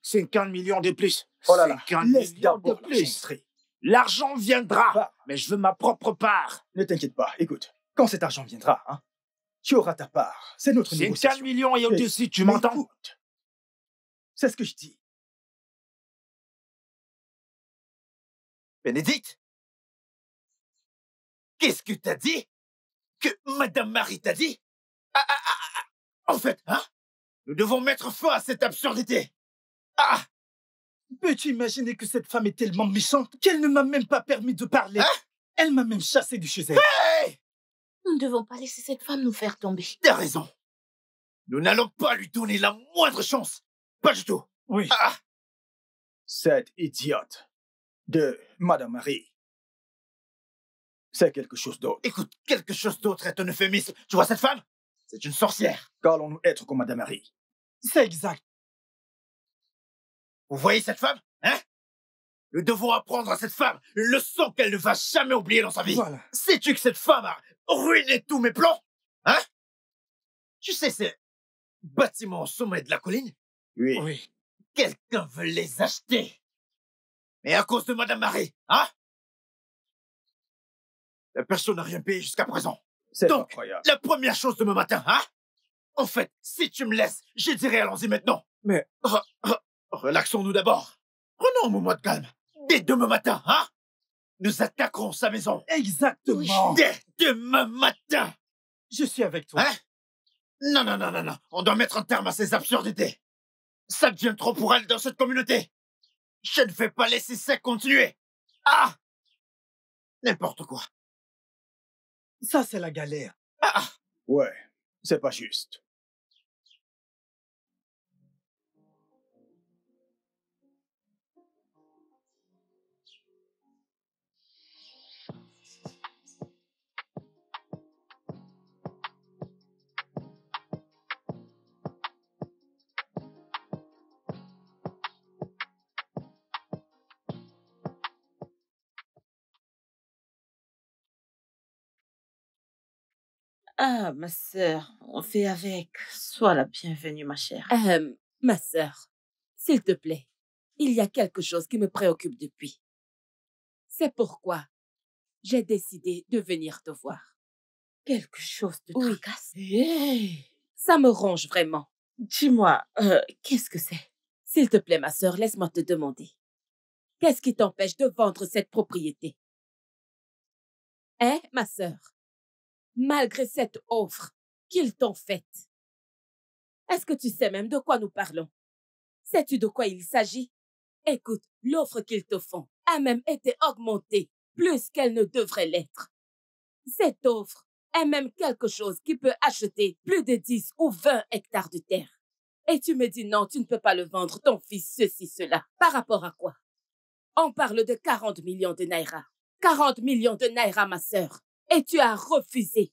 millions de plus. Oh là là, 50 laisse millions de d'abord plus. enregistrer. L'argent viendra, Bah. mais je veux ma propre part. Ne t'inquiète pas, écoute. Quand cet argent viendra, tu auras ta part. C'est notre 50 négociation. millions et au-dessus, tu Mais m'entends? écoute, c'est ce que je dis. Bénédicte? Qu'est-ce que t'as dit? Que Madame Marie t'a dit? En fait, nous devons mettre fin à cette absurdité. Peux-tu imaginer que cette femme est tellement méchante qu'elle ne m'a même pas permis de parler? Elle m'a même chassé de chez elle. Hey! Nous ne devons pas laisser cette femme nous faire tomber. T'as raison. Nous n'allons pas lui donner la moindre chance. Pas du tout. Oui. Cette idiote de Madame Marie, c'est quelque chose d'autre. Écoute, quelque chose d'autre est un euphémisme. Tu vois cette femme? C'est une sorcière. Qu'allons-nous être comme Madame Marie? C'est exact. Vous voyez cette femme? Nous devons apprendre à cette femme une leçon qu'elle ne va jamais oublier dans sa vie. Voilà. Sais-tu que cette femme a ruiné tous mes plans? Tu sais, ces bâtiments au sommet de la colline? Oui. Oui. Quelqu'un veut les acheter. Mais à cause de Madame Marie, hein? La personne n'a rien payé jusqu'à présent. C'est Donc, incroyable. la première chose demain matin, hein? En fait, si tu me laisses, je dirai allons-y maintenant. Mais... Relaxons-nous d'abord. Prenons un moment de calme. Dès demain matin, hein? Nous attaquerons sa maison. Exactement. Dès demain matin. Je suis avec toi. Hein? Non. On doit mettre un terme à ces absurdités. Ça devient trop pour elle dans cette communauté. Je ne vais pas laisser ça continuer. Ah! N'importe quoi. Ça, c'est la galère. Ouais, c'est pas juste. Ah, ma sœur, on fait avec. Sois la bienvenue, ma chère. Ma sœur, s'il te plaît, il y a quelque chose qui me préoccupe depuis. C'est pourquoi j'ai décidé de venir te voir. Quelque chose de Oui. tracasse. Hey, Ça me ronge vraiment. dis-moi, qu'est-ce que c'est? S'il te plaît, ma sœur, laisse-moi te demander. Qu'est-ce qui t'empêche de vendre cette propriété? Hein, ma sœur? Malgré cette offre qu'ils t'ont faite. Est-ce que tu sais même de quoi nous parlons? Sais-tu de quoi il s'agit? Écoute, l'offre qu'ils te font a même été augmentée plus qu'elle ne devrait l'être. Cette offre est même quelque chose qui peut acheter plus de 10 ou 20 hectares de terre. Et tu me dis non, tu ne peux pas le vendre, ton fils, ceci, cela. Par rapport à quoi? On parle de 40 millions de naira. 40 millions de naira, ma sœur. Et tu as refusé.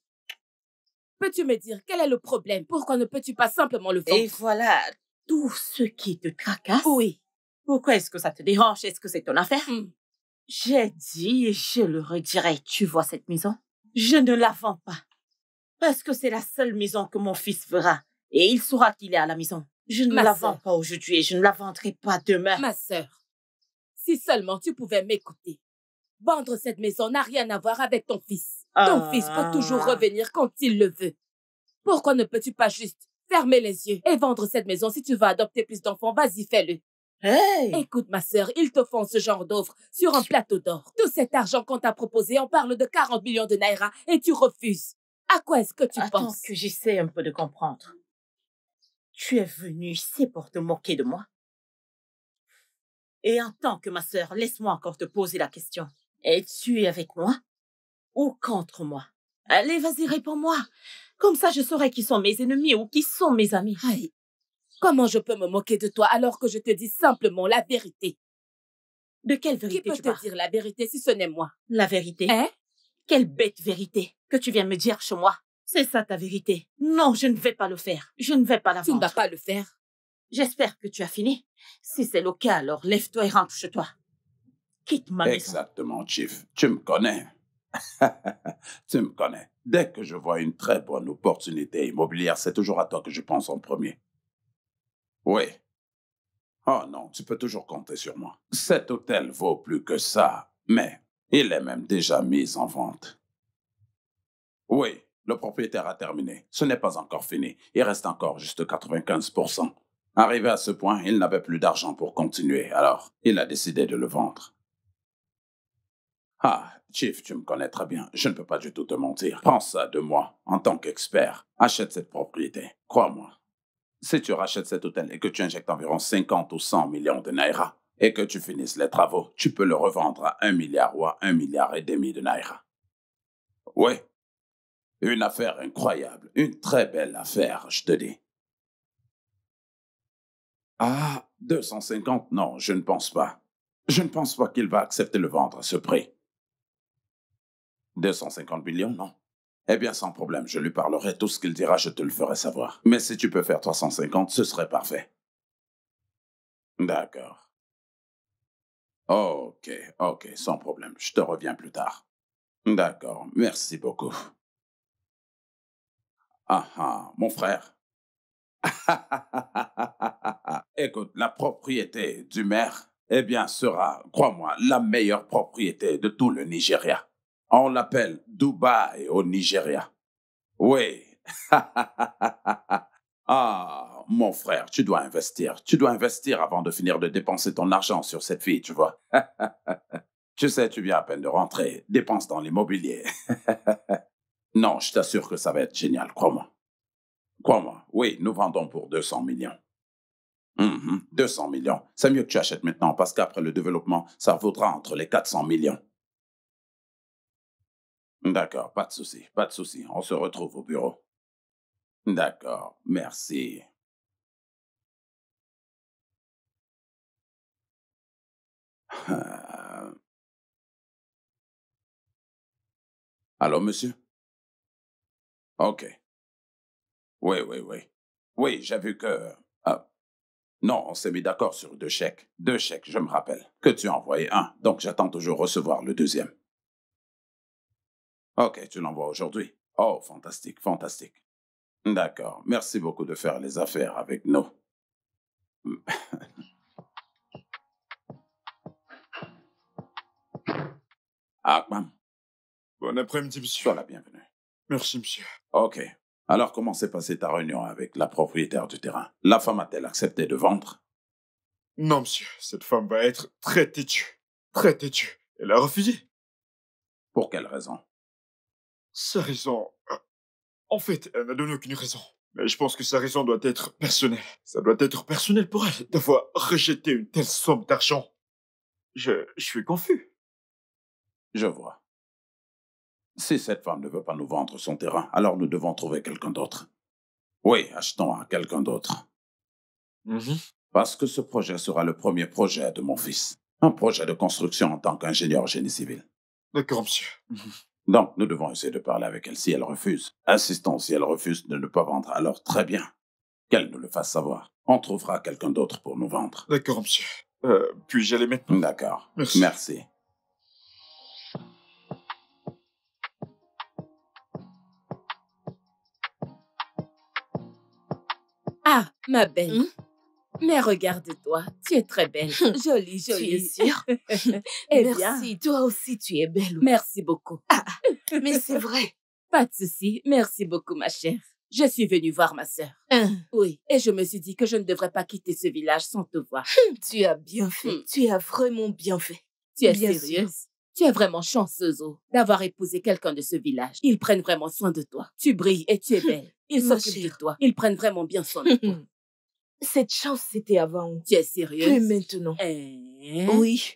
Peux-tu me dire quel est le problème? Pourquoi ne peux-tu pas simplement le vendre? Et voilà tout ce qui te tracasse. Oui. Pourquoi est-ce que ça te dérange? Est-ce que c'est ton affaire? J'ai dit et je le redirai. Tu vois cette maison? Je ne la vends pas. Parce que c'est la seule maison que mon fils verra. Et il saura qu'il est à la maison. Je ne la vends pas aujourd'hui et je ne la vendrai pas demain. Ma sœur, si seulement tu pouvais m'écouter. Vendre cette maison n'a rien à voir avec ton fils. Ton fils peut toujours revenir quand il le veut. Pourquoi ne peux-tu pas juste fermer les yeux et vendre cette maison? Si tu veux adopter plus d'enfants, vas-y, fais-le. Hey! Écoute, ma sœur, ils te font ce genre d'offre sur un plateau d'or. Tout cet argent qu'on t'a proposé, on parle de 40 millions de naira et tu refuses. À quoi est-ce que tu Attends penses? que j'essaie un peu de comprendre. Tu es venue ici pour te moquer de moi? Et en tant que ma sœur, laisse-moi encore te poser la question. Es-tu avec moi ou contre moi? Allez, vas-y, réponds-moi. Comme ça, je saurai qui sont mes ennemis ou qui sont mes amis. Aïe, comment je peux me moquer de toi alors que je te dis simplement la vérité? De quelle vérité Qui peut tu te parles? dire la vérité si ce n'est moi? La vérité? Hein? Quelle bête vérité que tu viens me dire chez moi. C'est ça ta vérité. Non, je ne vais pas le faire. Je ne vais pas la Tu vendre. ne vas pas le faire. J'espère que tu as fini. Si c'est le cas, alors lève-toi et rentre chez toi. Quitte ma maison. Exactement, Chief. Tu me connais. Tu me connais. Dès que je vois une très bonne opportunité immobilière, c'est toujours à toi que je pense en premier. Oui. Oh non, tu peux toujours compter sur moi. Cet hôtel vaut plus que ça, mais il est même déjà mis en vente. Oui, le propriétaire a terminé. Ce n'est pas encore fini. Il reste encore juste 95%. Arrivé à ce point, il n'avait plus d'argent pour continuer, alors il a décidé de le vendre. Ah, Chief, tu me connais très bien. Je ne peux pas du tout te mentir. Prends ça de moi, en tant qu'expert. Achète cette propriété. Crois-moi. Si tu rachètes cet hôtel et que tu injectes environ 50 ou 100 millions de naira et que tu finisses les travaux, tu peux le revendre à 1 milliard ou à 1,5 milliard de naira. Oui. Une affaire incroyable. Une très belle affaire, je te dis. Ah, 250? Non, je ne pense pas. Je ne pense pas qu'il va accepter le vendre à ce prix. 250 millions, non. Eh bien, sans problème, je lui parlerai. Tout ce qu'il dira, je te le ferai savoir. Mais si tu peux faire 350, ce serait parfait. D'accord. Ok, sans problème. Je te reviens plus tard. D'accord, merci beaucoup. Ah, mon frère. Écoute, la propriété du maire eh bien, sera, crois-moi, la meilleure propriété de tout le Nigeria. On l'appelle Dubaï au Nigeria. Oui. Ah, mon frère, tu dois investir. Tu dois investir avant de finir de dépenser ton argent sur cette fille, tu vois. Tu sais, tu viens à peine de rentrer. Dépense dans l'immobilier. Non, je t'assure que ça va être génial, crois-moi. Crois-moi, oui, nous vendons pour 200 millions. 200 millions. C'est mieux que tu achètes maintenant parce qu'après le développement, ça vaudra entre les 400 millions. D'accord, pas de souci, pas de souci. On se retrouve au bureau. D'accord, merci. Allô, monsieur? OK. Oui, oui, oui. Oui, j'ai vu que... non, on s'est mis d'accord sur 2 chèques. 2 chèques, je me rappelle. Que tu as envoyé un, donc j'attends toujours recevoir le deuxième. OK, tu l'envoies aujourd'hui. Oh, fantastique, fantastique. D'accord, merci beaucoup de faire les affaires avec nous. Akman. Bon après-midi, monsieur. Sois la bienvenue. Merci, monsieur. OK. Alors, comment s'est passée ta réunion avec la propriétaire du terrain? La femme a-t-elle accepté de vendre? Non, monsieur. Cette femme va être très têtue. Très têtue. Elle a refusé. Pour quelle raison? Sa raison... En fait, elle n'a donné aucune raison. Mais je pense que sa raison doit être personnelle. Ça doit être personnel pour elle d'avoir rejeté une telle somme d'argent. Je suis confus. Je vois. Si cette femme ne veut pas nous vendre son terrain, alors nous devons trouver quelqu'un d'autre. Oui, achetons à quelqu'un d'autre. Parce que ce projet sera le premier projet de mon fils. Un projet de construction en tant qu'ingénieur génie civil. D'accord, monsieur. Donc, nous devons essayer de parler avec elle si elle refuse. Insistons si elle refuse de ne pas vendre, alors très bien. Qu'elle nous le fasse savoir. On trouvera quelqu'un d'autre pour nous vendre. D'accord, monsieur. Puis-je aller maintenant? D'accord. Merci. Merci. Ah, ma belle. Mais regarde-toi, tu es très belle. Jolie, jolie. Tu es sûre? Eh Merci, bien. toi aussi tu es belle. Merci beaucoup. Mais c'est vrai. Pas de souci. Merci beaucoup, ma chère. Je suis venue voir ma sœur. Oui, et je me suis dit que je ne devrais pas quitter ce village sans te voir. Tu as bien fait. Tu as vraiment bien fait. Tu es Bien sérieuse? Tu es vraiment chanceuse, d'avoir épousé quelqu'un de ce village. Ils prennent vraiment soin de toi. Tu brilles et tu es belle. Ils Ma s'occupent de chère. toi. Ils prennent vraiment bien soin de toi. Cette chance, c'était avant. Tu es sérieuse? Plus maintenant. Hein? Oui.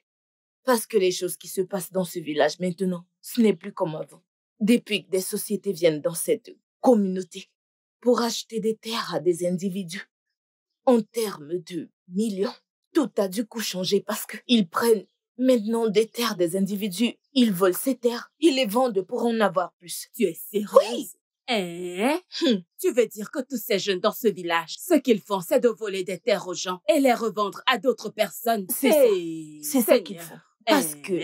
Parce que les choses qui se passent dans ce village maintenant, ce n'est plus comme avant. Depuis que des sociétés viennent dans cette communauté pour acheter des terres à des individus, en termes de millions, tout a du coup changé parce qu'ils prennent maintenant des terres des individus, ils volent ces terres, ils les vendent pour en avoir plus. Tu es sérieuse? Oui. Hein? Tu veux dire que tous ces jeunes dans ce village, ce qu'ils font, c'est de voler des terres aux gens et les revendre à d'autres personnes? C'est ça qu'ils font. Parce que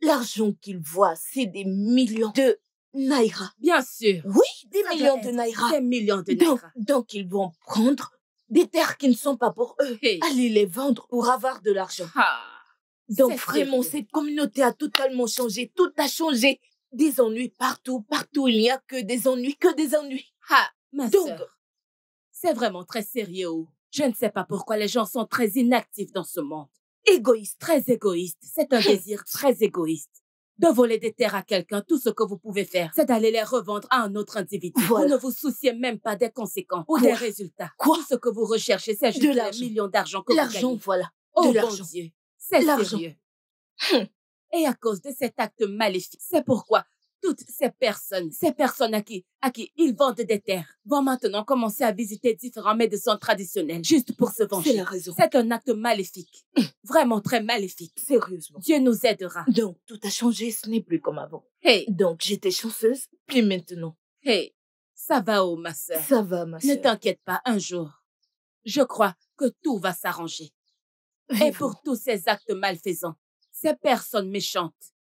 l'argent qu'ils voient, c'est des millions de naira. Bien sûr. Oui, des millions de naira. Des millions de naira. Donc, ils vont prendre des terres qui ne sont pas pour eux, aller les vendre pour avoir de l'argent. Donc, vraiment, cette communauté a totalement changé. Tout a changé. Des ennuis partout. Partout, il n'y a que des ennuis, que des ennuis. Ma sœur, c'est vraiment très sérieux. Je ne sais pas pourquoi les gens sont très inactifs dans ce monde. Égoïste. Très égoïste. C'est un désir très égoïste. De voler des terres à quelqu'un, tout ce que vous pouvez faire, c'est d'aller les revendre à un autre individu. Voilà. Vous ne vous souciez même pas des conséquences ou des résultats. Tout ce que vous recherchez, c'est juste les millions d'argent que vous gagnez. L'argent, voilà. Oh De mon l'argent. Dieu, c'est L'argent. sérieux. Et à cause de cet acte maléfique, c'est pourquoi toutes ces personnes à qui ils vendent des terres, vont maintenant commencer à visiter différents médecins traditionnels juste pour se venger. C'est la raison. C'est un acte maléfique. Vraiment très maléfique. Sérieusement. Dieu nous aidera. Donc, tout a changé, ce n'est plus comme avant. Hey. Donc, j'étais chanceuse, puis maintenant. Hey, ça va, oh, ma sœur. Ça va, ma sœur. Ne t'inquiète pas, un jour, je crois que tout va s'arranger. Et pour tous ces actes malfaisants, ces personnes méchantes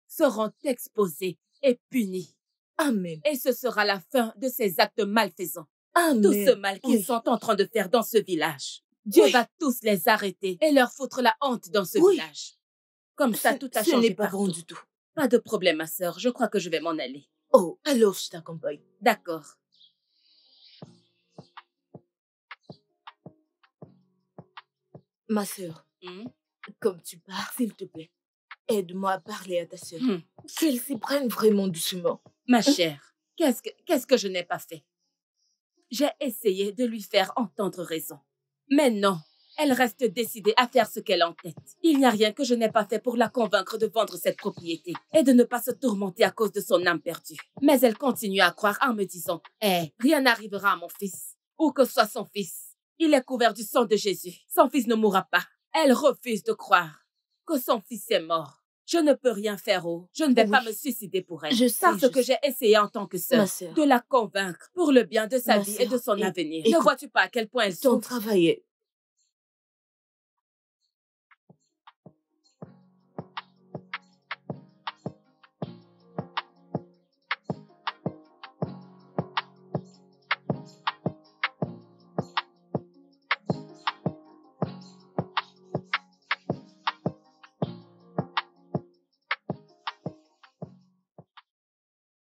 seront exposées et punies. Amen. Et ce sera la fin de ces actes malfaisants. Amen. Tout ce mal qu'ils sont en train de faire dans ce village. Dieu Oui. va tous les arrêter et leur foutre la honte dans ce Oui. village. Comme ça, tout a Ce changé n'est pas partout. bon du tout. Pas de problème, ma sœur. Je crois que je vais m'en aller. Oh, alors je t'accompagne. D'accord. Ma sœur, Hmm? comme tu pars, s'il te plaît, aide-moi à parler à ta sœur. Hmm. Qu'elle s'y prenne vraiment doucement. Ma chère, qu'est-ce que je n'ai pas fait? J'ai essayé de lui faire entendre raison. Mais non, elle reste décidée à faire ce qu'elle a en tête. Il n'y a rien que je n'ai pas fait pour la convaincre de vendre cette propriété et de ne pas se tourmenter à cause de son âme perdue. Mais elle continue à croire en me disant « rien n'arrivera à mon fils, ou que soit son fils. Il est couvert du sang de Jésus. Son fils ne mourra pas. » Elle refuse de croire que son fils est mort. Je ne peux rien faire, je ne vais pas me suicider pour elle. Parce que j'ai essayé en tant que sœur de la convaincre pour le bien de sa vie et de son avenir. Ne vois-tu pas à quel point elle souffre? Ton travail est...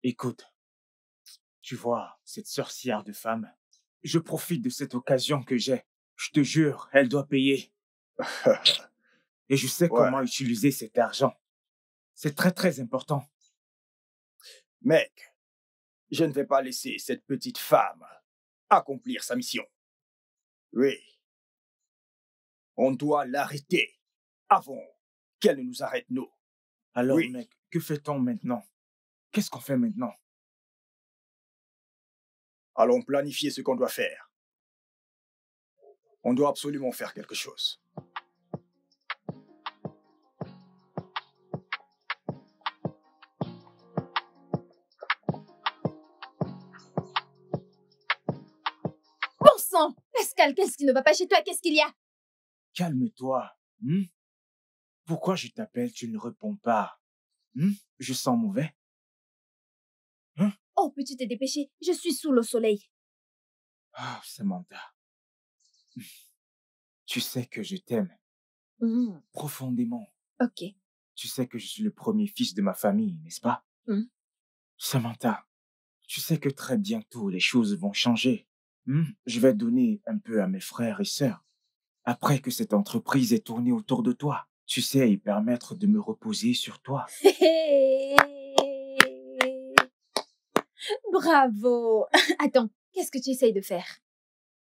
Écoute, tu vois, cette sorcière de femme, je profite de cette occasion que j'ai. Je te jure, elle doit payer. Et je sais comment utiliser cet argent. C'est très, très important. Mec, je ne vais pas laisser cette petite femme accomplir sa mission. Oui. On doit l'arrêter avant qu'elle ne nous arrête, nous. Alors, Oui. mec, que fait-on maintenant? Qu'est-ce qu'on fait maintenant? Allons planifier ce qu'on doit faire. On doit absolument faire quelque chose. Bon sang! Pascal, qu'est-ce qui ne va pas chez toi? Qu'est-ce qu'il y a? Calme-toi. Pourquoi je t'appelle, tu ne réponds pas? Je sens mauvais. Oh, peux-tu te dépêcher? Je suis sous le soleil. Ah, Samantha. Tu sais que je t'aime profondément. Ok. Tu sais que je suis le premier fils de ma famille, n'est-ce pas? Samantha, tu sais que très bientôt les choses vont changer. Je vais donner un peu à mes frères et sœurs. Après que cette entreprise est tournée autour de toi, tu sais, y permettre de me reposer sur toi. Bravo! Attends, qu'est-ce que tu essayes de faire?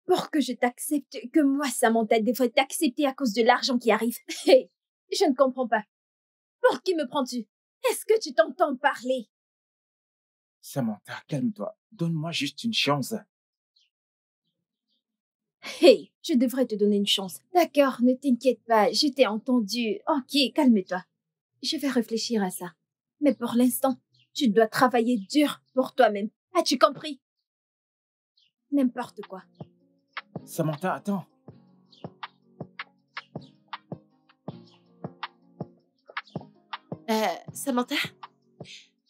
Pour que je t'accepte, que moi, Samantha, devrais t'accepter à cause de l'argent qui arrive. Je ne comprends pas. Pour qui me prends-tu? Est-ce que tu t'entends parler? Samantha, calme-toi. Donne-moi juste une chance. Je devrais te donner une chance. D'accord, ne t'inquiète pas, je t'ai entendu. Ok, calme-toi. Je vais réfléchir à ça. Mais pour l'instant, tu dois travailler dur pour toi-même. As-tu compris? N'importe quoi. Samantha, attends. Samantha,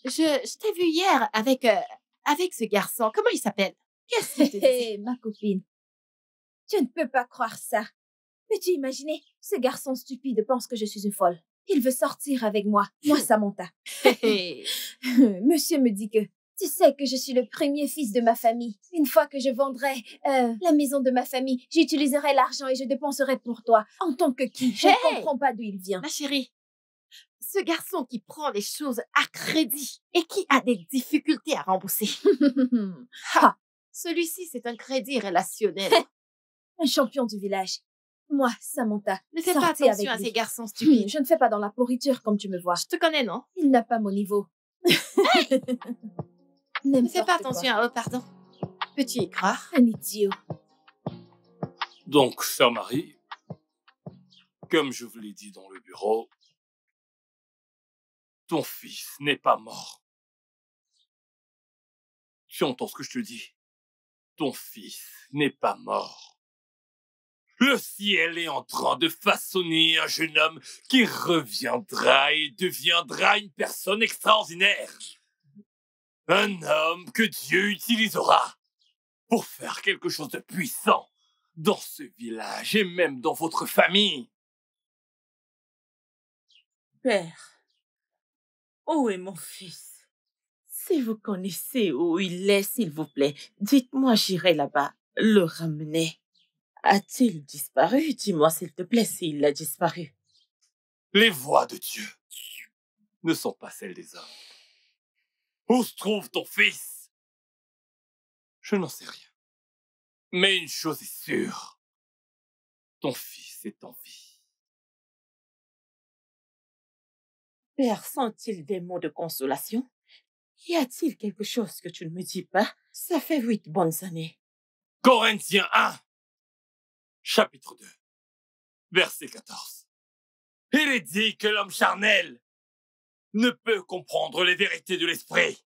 je t'ai vu hier avec ce garçon. Comment il s'appelle? Qu'est-ce qu'il te dit? Ma copine. Tu ne peux pas croire ça. Peux-tu imaginer? Ce garçon stupide pense que je suis une folle. Il veut sortir avec moi, Samantha. Monsieur me dit que tu sais que je suis le premier fils de ma famille. Une fois que je vendrai la maison de ma famille, j'utiliserai l'argent et je dépenserai pour toi. En tant que qui? Je ne comprends pas d'où il vient. Ma chérie, ce garçon qui prend les choses à crédit et qui a des difficultés à rembourser. Celui-ci, c'est un crédit relationnel. Un champion du village. Moi, Samantha, Ne fais pas sortez attention avec à lui. ces garçons stupides. Je ne fais pas dans la pourriture comme tu me vois. Je te connais, non? Il n'a pas mon niveau. Ne fais pas attention à eux, pardon. Peux-tu y croire? Un idiot. Donc, sœur Marie, comme je vous l'ai dit dans le bureau, ton fils n'est pas mort. Tu entends ce que je te dis? Ton fils n'est pas mort. Le ciel est en train de façonner un jeune homme qui reviendra et deviendra une personne extraordinaire. Un homme que Dieu utilisera pour faire quelque chose de puissant dans ce village et même dans votre famille. Père, où est mon fils? Si vous connaissez où il est, s'il vous plaît, dites-moi, j'irai là-bas le ramener. A-t-il disparu? Dis-moi, s'il te plaît, s'il a disparu. Les voix de Dieu ne sont pas celles des hommes. Où se trouve ton fils? Je n'en sais rien. Mais une chose est sûre. Ton fils est en vie. Père, sont-ils des mots de consolation? Y a-t-il quelque chose que tu ne me dis pas? Ça fait 8 bonnes années. Corinthiens 1, chapitre 2, verset 14. Il est dit que l'homme charnel ne peut comprendre les vérités de l'esprit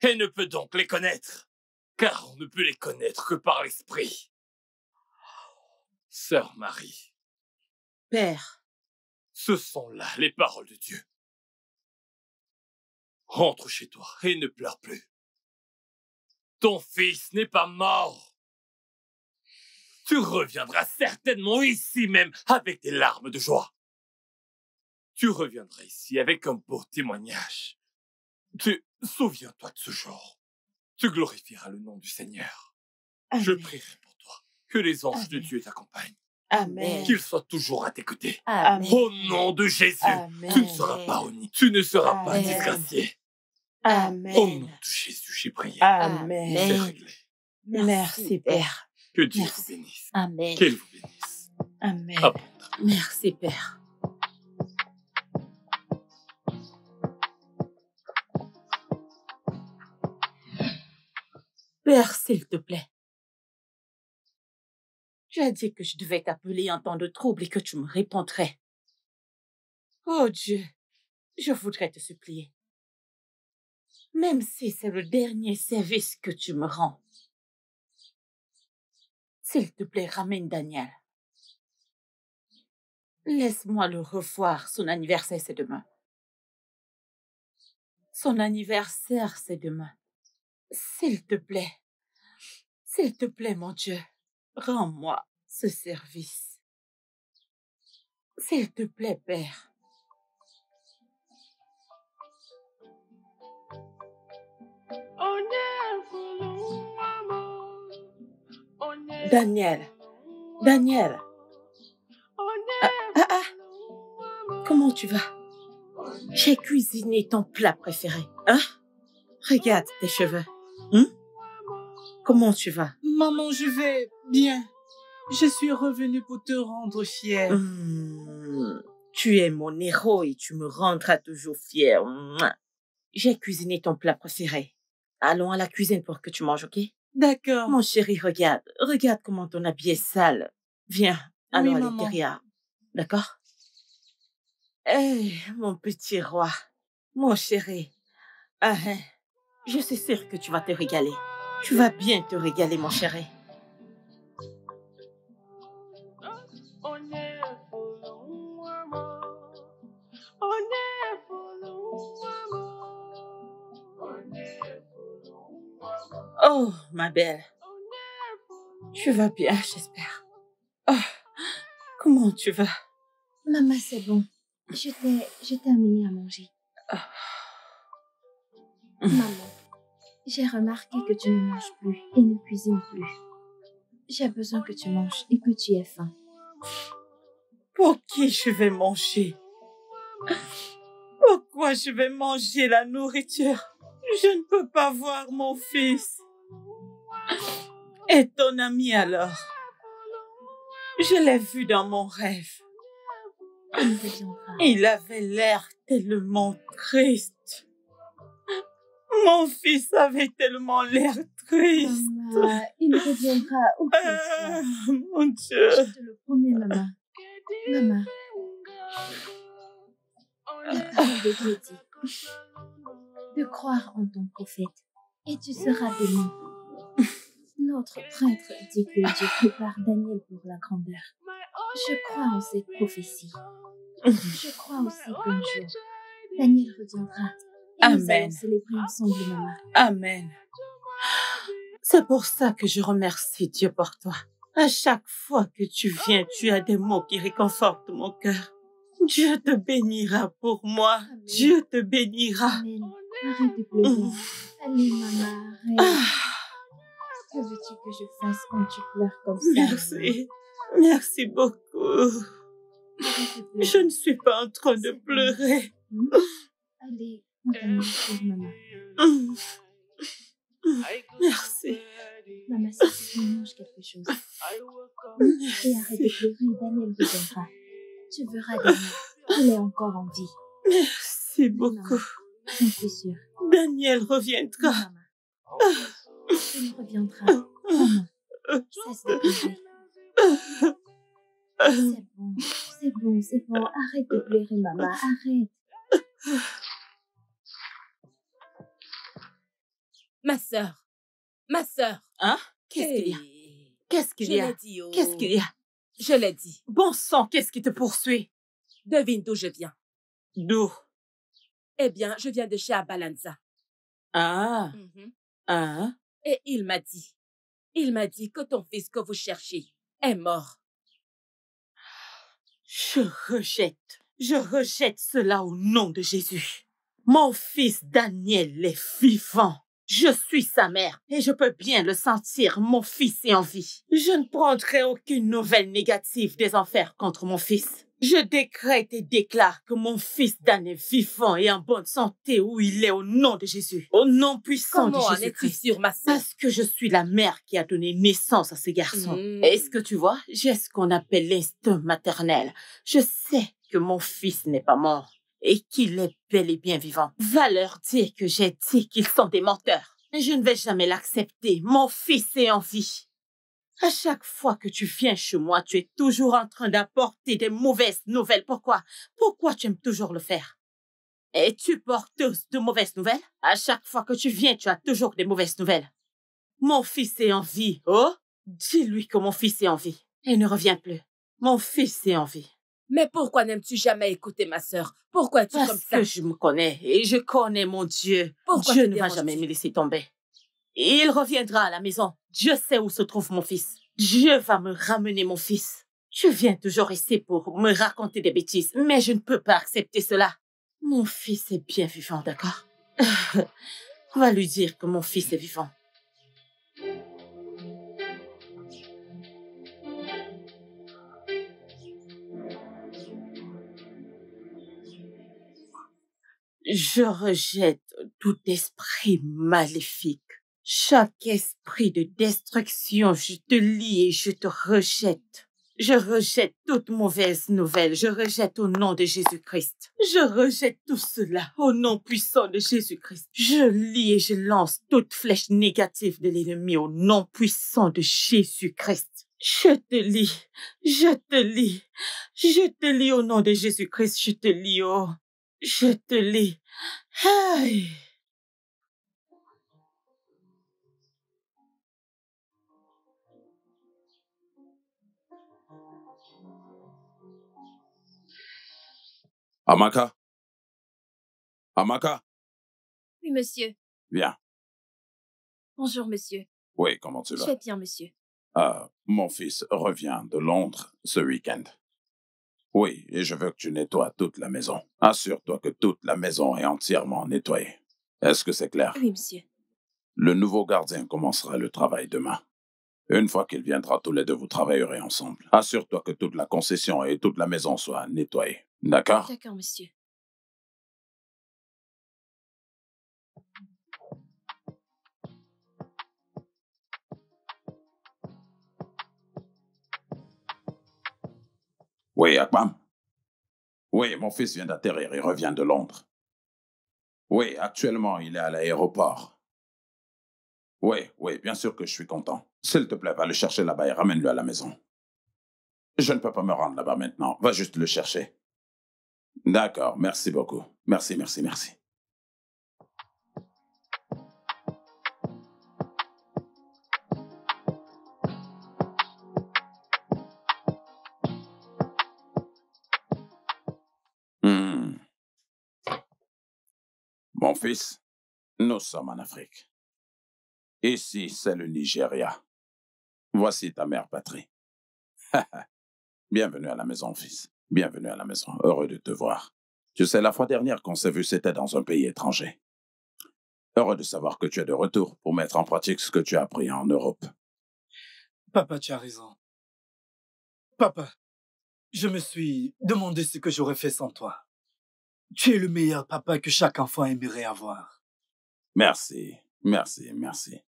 et ne peut donc les connaître, car on ne peut les connaître que par l'esprit. Sœur Marie. Père. Ce sont là les paroles de Dieu. Rentre chez toi et ne pleure plus. Ton fils n'est pas mort. Tu reviendras certainement ici même avec des larmes de joie. Tu reviendras ici avec un beau témoignage. Souviens-toi de ce jour. Tu glorifieras le nom du Seigneur. Amen. Je prierai pour toi. Que les anges de Dieu t'accompagnent. Amen. Qu'ils soient toujours à tes côtés. Amen. Au nom de Jésus, Amen. tu ne seras pas honni. Tu ne seras pas Amen. disgracié. Amen. Au nom de Jésus, j'ai prié. Amen. C'est réglé. Merci, Père. Que Dieu Merci. vous bénisse. Amen. Qu'il vous bénisse. Amen. Abondamment. Merci, Père. Père, s'il te plaît. Tu as dit que je devais t'appeler en temps de trouble et que tu me répondrais. Oh Dieu, je voudrais te supplier. Même si c'est le dernier service que tu me rends, s'il te plaît, ramène Daniel. Laisse-moi le revoir. Son anniversaire, c'est demain. Son anniversaire, c'est demain. S'il te plaît, mon Dieu, rends-moi ce service. S'il te plaît, Père. Daniel. Comment tu vas? J'ai cuisiné ton plat préféré. Hein? Regarde tes cheveux. Comment tu vas? Maman, je vais bien. Je suis revenue pour te rendre fière. Tu es mon héros et tu me rendras toujours fière. J'ai cuisiné ton plat préféré. Allons à la cuisine pour que tu manges, ok? D'accord. Mon chéri, regarde. Regarde comment ton habit est sale. Viens, allons à maman. l'intérieur. D'accord? Mon petit roi. Mon chéri. Je suis sûre que tu vas te régaler. Tu vas bien te régaler, mon chéri. Oh, ma belle. Tu vas bien, j'espère. Oh, comment tu vas? Maman, c'est bon. Je t'ai amené à manger. Maman, j'ai remarqué que tu ne manges plus et ne cuisines plus. J'ai besoin que tu manges et que tu aies faim. Pour qui je vais manger? Pourquoi je vais manger la nourriture? Je ne peux pas voir mon fils. Et ton ami alors? Je l'ai vu dans mon rêve. Il avait l'air tellement triste. Mon fils avait tellement l'air triste. Maman, il reviendra au plus. Mon Dieu. Je te le promets, maman. Maman. La parole de Dieu dit de croire en ton prophète et tu seras béni. Notre prêtre dit que Dieu prépare Daniel pour la grandeur. Je crois en cette prophétie. Je crois aussi qu'un jour, Daniel reviendra. Et nous allons célébrer ensemble, maman. Amen. C'est pour ça que je remercie Dieu pour toi. À chaque fois que tu viens, tu as des mots qui réconfortent mon cœur. Dieu te bénira pour moi. Amen. Dieu te bénira. Amen. Arrête de pleurer. Allez, maman, arrête. Que veux-tu que je fasse quand tu pleures comme ça? Merci. Merci beaucoup. Arrête de pleurer. Je ne suis pas en train de C'est bon. pleurer. Allez, on va manger, maman. Merci. Maman, si tu mange quelque chose. Et arrête de pleurer, Daniel reviendra. Tu verras Daniel. Il est encore en vie. Merci beaucoup. J'en suis sûre. Daniel reviendra. Maman. Il reviendra. Maman, cesse de pleurer. C'est bon, c'est bon, c'est bon. Arrête de pleurer, maman. Arrête. Ma sœur. Ma sœur. Hein? Qu'est-ce qu'il y a? Qu'est-ce qu'il Je y a? l'ai dit, oh. Qu'est-ce qu'il y a? Je l'ai dit. Bon sang, qu'est-ce qui te poursuit? Devine d'où je viens. D'où? Eh bien, je viens de chez Abalanza. Ah, Mhm. ah. Et il m'a dit que ton fils que vous cherchez est mort. Je rejette cela au nom de Jésus. Mon fils Daniel est vivant. Je suis sa mère et je peux bien le sentir, mon fils est en vie. Je ne prendrai aucune nouvelle négative des enfers contre mon fils. Je décrète et déclare que mon fils Dan est vivant et en bonne santé où il est au nom de Jésus. Au nom puissant Comment de en es-tu Jésus-Christ. sûre, ma sœur? Parce que je suis la mère qui a donné naissance à ce garçon. Mm. Est-ce que tu vois? J'ai ce qu'on appelle l'instinct maternel. Je sais que mon fils n'est pas mort et qu'il est bel et bien vivant. Va leur dire que j'ai dit qu'ils sont des menteurs. Je ne vais jamais l'accepter. Mon fils est en vie. À chaque fois que tu viens chez moi, tu es toujours en train d'apporter des mauvaises nouvelles. Pourquoi? Pourquoi tu aimes toujours le faire? Es-tu porteuse de mauvaises nouvelles? À chaque fois que tu viens, tu as toujours des mauvaises nouvelles. Mon fils est en vie. Oh, dis-lui que mon fils est en vie. Et ne reviens plus. Mon fils est en vie. Mais pourquoi n'aimes-tu jamais écouter ma sœur? Pourquoi es-tu comme Parce ça? que je me connais et je connais mon Dieu. Pourquoi Dieu te ne va déranges-tu? jamais me laisser tomber. Il reviendra à la maison. Dieu sait où se trouve mon fils. Dieu va me ramener mon fils. Tu viens toujours ici pour me raconter des bêtises, mais je ne peux pas accepter cela. Mon fils est bien vivant, d'accord? On va lui dire que mon fils est vivant. Je rejette tout esprit maléfique. Chaque esprit de destruction, je te lie et je te rejette. Je rejette toute mauvaise nouvelle. Je rejette au nom de Jésus-Christ. Je rejette tout cela au nom puissant de Jésus-Christ. Je lie et je lance toute flèche négative de l'ennemi au nom puissant de Jésus-Christ. Je te lie. Je te lie. Je te lie au nom de Jésus-Christ. Je te lie, oh. Je te lis. Aïe. Amaka? Amaka? Oui, monsieur. Viens. Bonjour, monsieur. Oui, comment tu Je vas? vais bien, monsieur. Mon fils revient de Londres ce week-end. Oui, et je veux que tu nettoies toute la maison. Assure-toi que toute la maison est entièrement nettoyée. Est-ce que c'est clair? Oui, monsieur. Le nouveau gardien commencera le travail demain. Une fois qu'il viendra, tous les deux vous travaillerez ensemble. Assure-toi que toute la concession et toute la maison soient nettoyées. D'accord? D'accord, monsieur. Oui, Akbam? Oui, mon fils vient d'atterrir, il revient de Londres. Oui, actuellement, il est à l'aéroport. Oui, bien sûr que je suis content. S'il te plaît, va le chercher là-bas et ramène-le à la maison. Je ne peux pas me rendre là-bas maintenant. Va juste le chercher. D'accord, merci beaucoup. Merci. Mon fils, nous sommes en Afrique. Ici, c'est le Nigeria. Voici ta mère patrie. Bienvenue à la maison, fils. Bienvenue à la maison. Heureux de te voir. Tu sais, la fois dernière qu'on s'est vu, c'était dans un pays étranger. Heureux de savoir que tu es de retour pour mettre en pratique ce que tu as appris en Europe. Papa, tu as raison. Papa, je me suis demandé ce que j'aurais fait sans toi. Tu es le meilleur papa que chaque enfant aimerait avoir. Merci, merci, merci.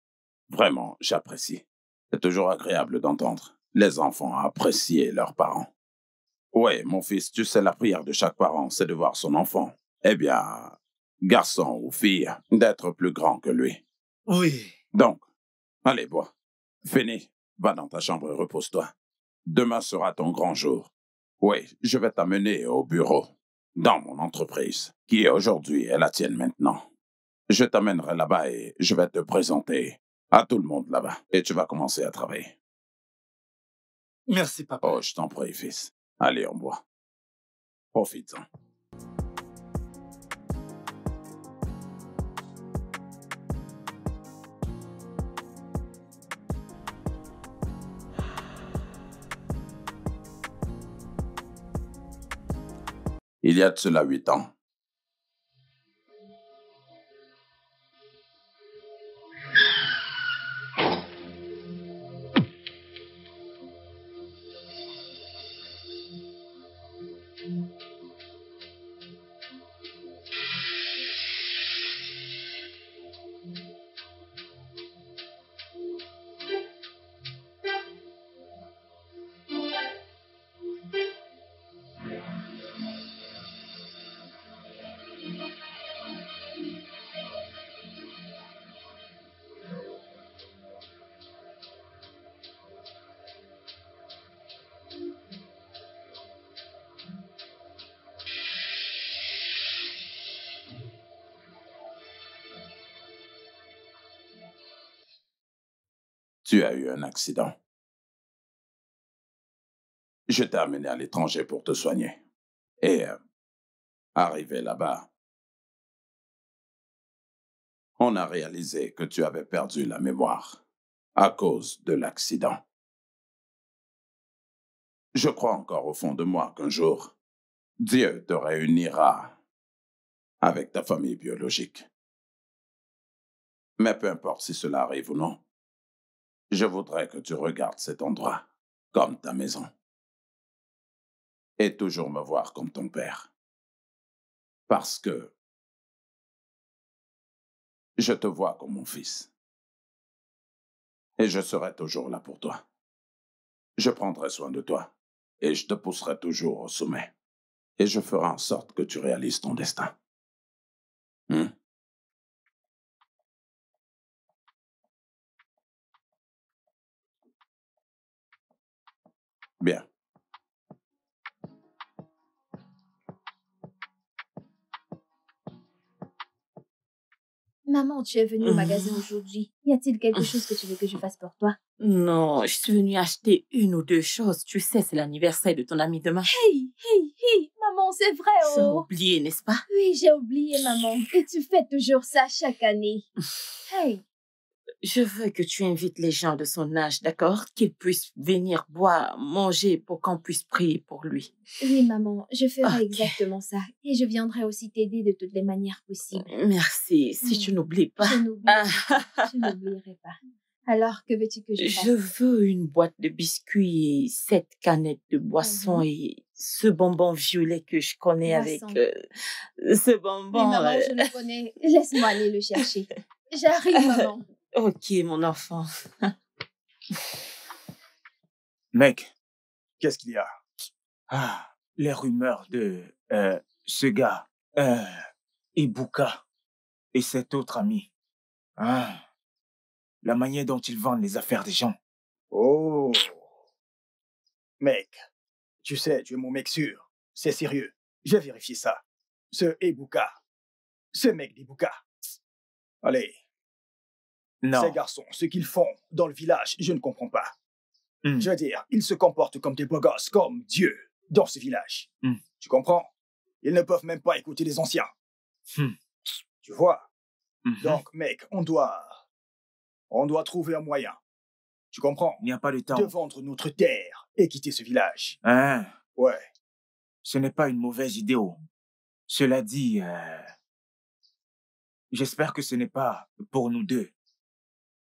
Vraiment, j'apprécie. C'est toujours agréable d'entendre les enfants apprécier leurs parents. Oui, mon fils, tu sais, la prière de chaque parent, c'est de voir son enfant, eh bien, garçon ou fille, d'être plus grand que lui. Oui. Donc, allez, bois. Fini, va dans ta chambre et repose-toi. Demain sera ton grand jour. Oui, je vais t'amener au bureau, dans mon entreprise, qui aujourd'hui est la tienne maintenant. Je t'amènerai là-bas et je vais te présenter à tout le monde là-bas. Et tu vas commencer à travailler. Merci, papa. Oh, je t'en prie, fils. Allez, on boit. Profite-en. Il y a de cela 8 ans, tu as eu un accident. Je t'ai amené à l'étranger pour te soigner. Et, arrivé là-bas, on a réalisé que tu avais perdu la mémoire à cause de l'accident. Je crois encore au fond de moi qu'un jour, Dieu te réunira avec ta famille biologique. Mais peu importe si cela arrive ou non, je voudrais que tu regardes cet endroit comme ta maison. Et toujours me voir comme ton père. Parce que je te vois comme mon fils. Et je serai toujours là pour toi. Je prendrai soin de toi. Et je te pousserai toujours au sommet. Et je ferai en sorte que tu réalises ton destin. Bien. Maman, tu es venue au magasin aujourd'hui. Y a-t-il quelque chose que tu veux que je fasse pour toi? Non, je suis venue acheter 1 ou 2 choses. Tu sais, c'est l'anniversaire de ton ami demain. Hey, maman, c'est vrai, Tu as oh. oublié, n'est-ce pas? Oui, j'ai oublié, maman. Et tu fais toujours ça chaque année. Hey. Je veux que tu invites les gens de son âge, d'accord? Qu'ils puissent venir boire, manger pour qu'on puisse prier pour lui. Oui, maman, je ferai exactement ça. Et je viendrai aussi t'aider de toutes les manières possibles. Merci, si tu n'oublies pas. Je n'oublierai pas. Alors, que veux-tu que je fasse? Je veux une boîte de biscuits et 7 canettes de boisson et ce bonbon violet que je connais avec ce bonbon. Oui, maman, je le connais. Laisse-moi aller le chercher. J'arrive, maman. Ok, mon enfant. Mec. Qu'est-ce qu'il y a? Ah, les rumeurs de ce gars, Ibuka, et cet autre ami. Ah, la manière dont ils vendent les affaires des gens. Oh. Mec, tu sais, tu es mon mec sûr. C'est sérieux. J'ai vérifié ça. Ce Ibuka. Ce mec d'Ibuka. Allez. Non. Ces garçons, ce qu'ils font dans le village, je ne comprends pas. Je veux dire, ils se comportent comme des beaux gosses, comme Dieu, dans ce village. Tu comprends? Ils ne peuvent même pas écouter les anciens. Tu vois? Donc, mec, on doit trouver un moyen. Tu comprends? Il n'y a pas de temps. De vendre notre terre et quitter ce village. Hein? Ouais. Ce n'est pas une mauvaise idée. Cela dit, j'espère que ce n'est pas pour nous deux.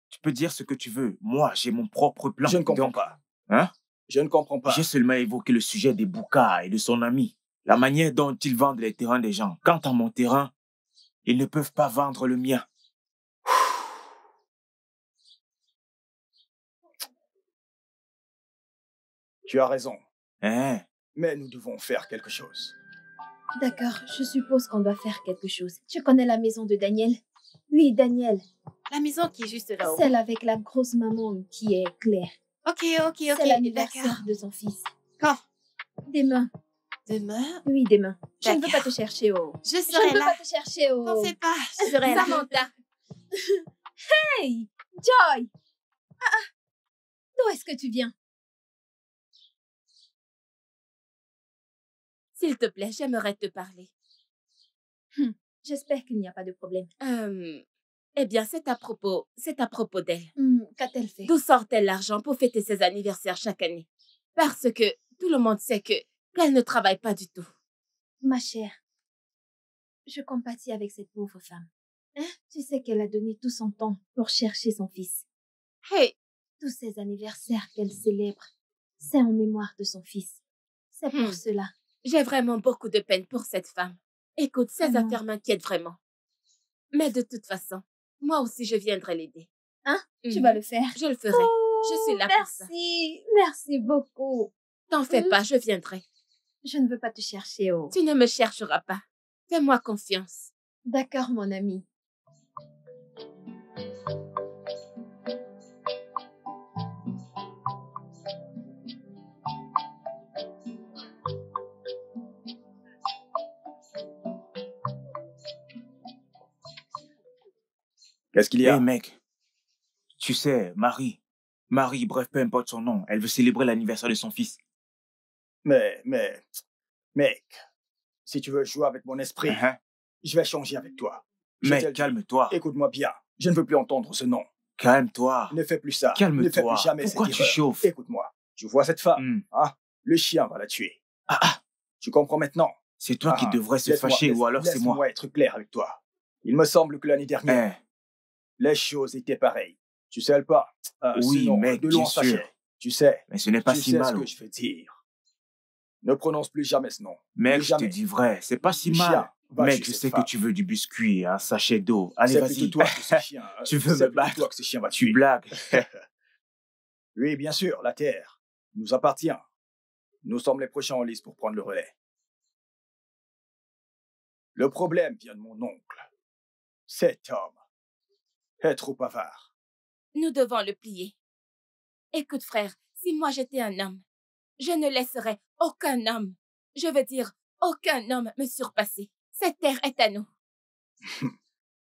Tu peux dire ce que tu veux. Moi, j'ai mon propre plan. Je ne comprends pas. Hein? Je ne comprends pas. J'ai seulement évoqué le sujet des Bouka et de son ami. La manière dont ils vendent les terrains des gens. Quant à mon terrain, ils ne peuvent pas vendre le mien. Tu as raison. Hein? Mais nous devons faire quelque chose. D'accord, je suppose qu'on doit faire quelque chose. Tu connais la maison de Daniel? Oui, Daniel. La maison qui est juste là-haut. Celle avec la grosse maman qui est Claire. Ok. C'est l'anniversaire de son fils. Quand? Demain. Demain? Oui, demain. Je ne veux D'accord. pas te chercher, oh. Je Je serai ne veux là. pas te chercher, oh. T'en fais pas, je serai là. Samantha. Hey, Joy. D'où est-ce que tu viens? S'il te plaît, j'aimerais te parler. J'espère qu'il n'y a pas de problème. Eh bien, c'est à propos d'elle. Qu'a-t-elle fait? D'où sort-elle l'argent pour fêter ses anniversaires chaque année? Parce que tout le monde sait qu'elle ne travaille pas du tout. Ma chère, je compatis avec cette pauvre femme. Hein? Tu sais qu'elle a donné tout son temps pour chercher son fils. Hey! Tous ces anniversaires qu'elle célèbre, c'est en mémoire de son fils. C'est pour cela. J'ai vraiment beaucoup de peine pour cette femme. Écoute, ces Vraiment. affaires m'inquiètent vraiment. Mais de toute façon, moi aussi je viendrai l'aider. Hein? Tu vas le faire? Je le ferai. Je suis là pour ça. Merci beaucoup. T'en fais pas, je viendrai. Je ne veux pas te chercher, oh. Tu ne me chercheras pas. Fais-moi confiance. D'accord, mon ami. Qu'est-ce qu'il y a? Hey, mec. Tu sais, Marie, bref, peu importe son nom, elle veut célébrer l'anniversaire de son fils. Mais, mec, si tu veux jouer avec mon esprit, je vais changer avec toi. Mec, calme-toi. Écoute-moi bien, je ne veux plus entendre ce nom. Calme-toi. Ne fais plus ça. Calme-toi. Ne fais plus jamais Pourquoi cette tu erreur. chauffes? Écoute-moi, tu vois cette femme, hein? Le chien va la tuer. Tu comprends maintenant? C'est toi qui devrais se fâcher ou alors c'est moi. Laisse-moi être clair avec toi. Il me semble que l'année dernière, les choses étaient pareilles. Tu sais le pas? Oui, sinon, mec, de bien loin, sûr. sachez. Tu sais. Mais ce n'est pas tu si sais mal. ce que je veux dire. Ne prononce plus jamais ce nom. Mec, Plus je te jamais. dis vrai, c'est pas si Le mal. chien va Mec, tuer je cette sais que femme. tu veux du biscuit et un sachet d'eau. Allez, C'est vas-y. plutôt toi que ce chien. Tu veux c'est me plutôt battre? toi que ce chien va Tu tuer. blagues. Oui, bien sûr, la terre nous appartient. Nous sommes les prochains en liste pour prendre le relais. Le problème vient de mon oncle. Cet homme est trop avare. Nous devons le plier. Écoute, frère, si moi j'étais un homme, je ne laisserais aucun homme, je veux dire aucun homme me surpasser. Cette terre est à nous.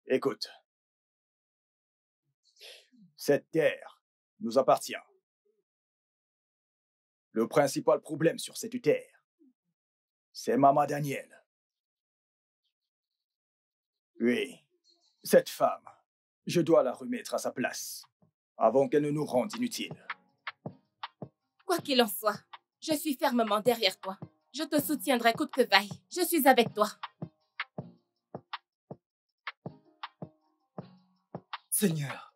Écoute, cette terre nous appartient. Le principal problème sur cette terre, c'est Maman Daniel. Oui, cette femme, je dois la remettre à sa place, avant qu'elle ne nous rende inutiles. Quoi qu'il en soit, je suis fermement derrière toi. Je te soutiendrai coûte que vaille. Je suis avec toi. Seigneur,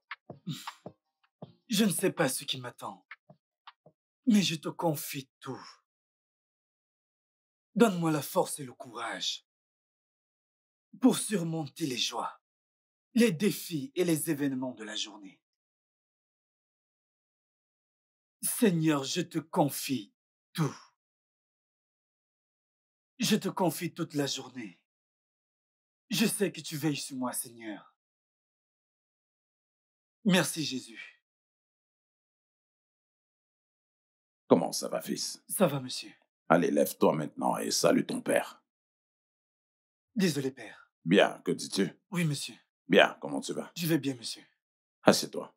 je ne sais pas ce qui m'attend, mais je te confie tout. Donne-moi la force et le courage pour surmonter les joies, les défis et les événements de la journée. Seigneur, je te confie tout. Je te confie toute la journée. Je sais que tu veilles sur moi, Seigneur. Merci, Jésus. Comment ça va, fils? Ça va, monsieur. Allez, lève-toi maintenant et salue ton père. Désolé, père. Bien, que dis-tu? Oui, monsieur. Bien, comment tu vas? Je vais bien, monsieur. Assieds-toi.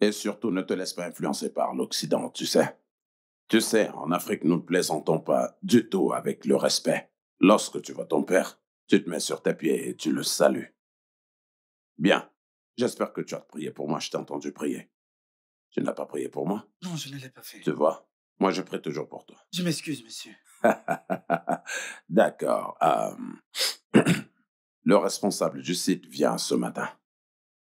Et surtout, ne te laisse pas influencer par l'Occident, tu sais. Tu sais, en Afrique, nous ne plaisantons pas du tout avec le respect. Lorsque tu vois ton père, tu te mets sur tes pieds et tu le salues. Bien. J'espère que tu as prié pour moi, je t'ai entendu prier. Tu n'as pas prié pour moi? Non, je ne l'ai pas fait. Tu vois, moi je prie toujours pour toi. Je m'excuse, monsieur. D'accord. Le responsable du site vient ce matin.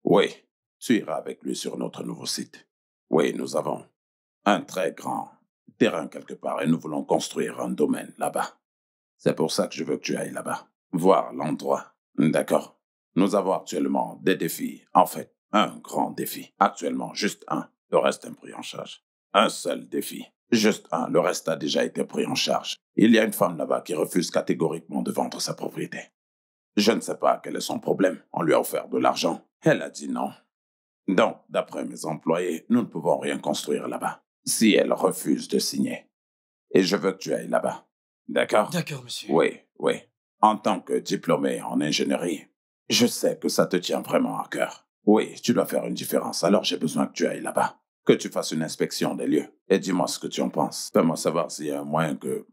Oui, tu iras avec lui sur notre nouveau site. Oui, nous avons un très grand terrain quelque part et nous voulons construire un domaine là-bas. C'est pour ça que je veux que tu ailles là-bas, voir l'endroit. D'accord? Nous avons actuellement des défis. En fait, un grand défi. Actuellement, juste un. Le reste est pris en charge. Un seul défi. Juste un. Le reste a déjà été pris en charge. Il y a une femme là-bas qui refuse catégoriquement de vendre sa propriété. Je ne sais pas quel est son problème. On lui a offert de l'argent. Elle a dit non. Donc, d'après mes employés, nous ne pouvons rien construire là-bas si elle refuse de signer. Et je veux que tu ailles là-bas. D'accord? D'accord, monsieur. Oui, oui. En tant que diplômé en ingénierie, je sais que ça te tient vraiment à cœur. Oui, tu dois faire une différence, alors j'ai besoin que tu ailles là-bas. Que tu fasses une inspection des lieux. Et dis-moi ce que tu en penses. Fais-moi savoir s'il y a un moyen que,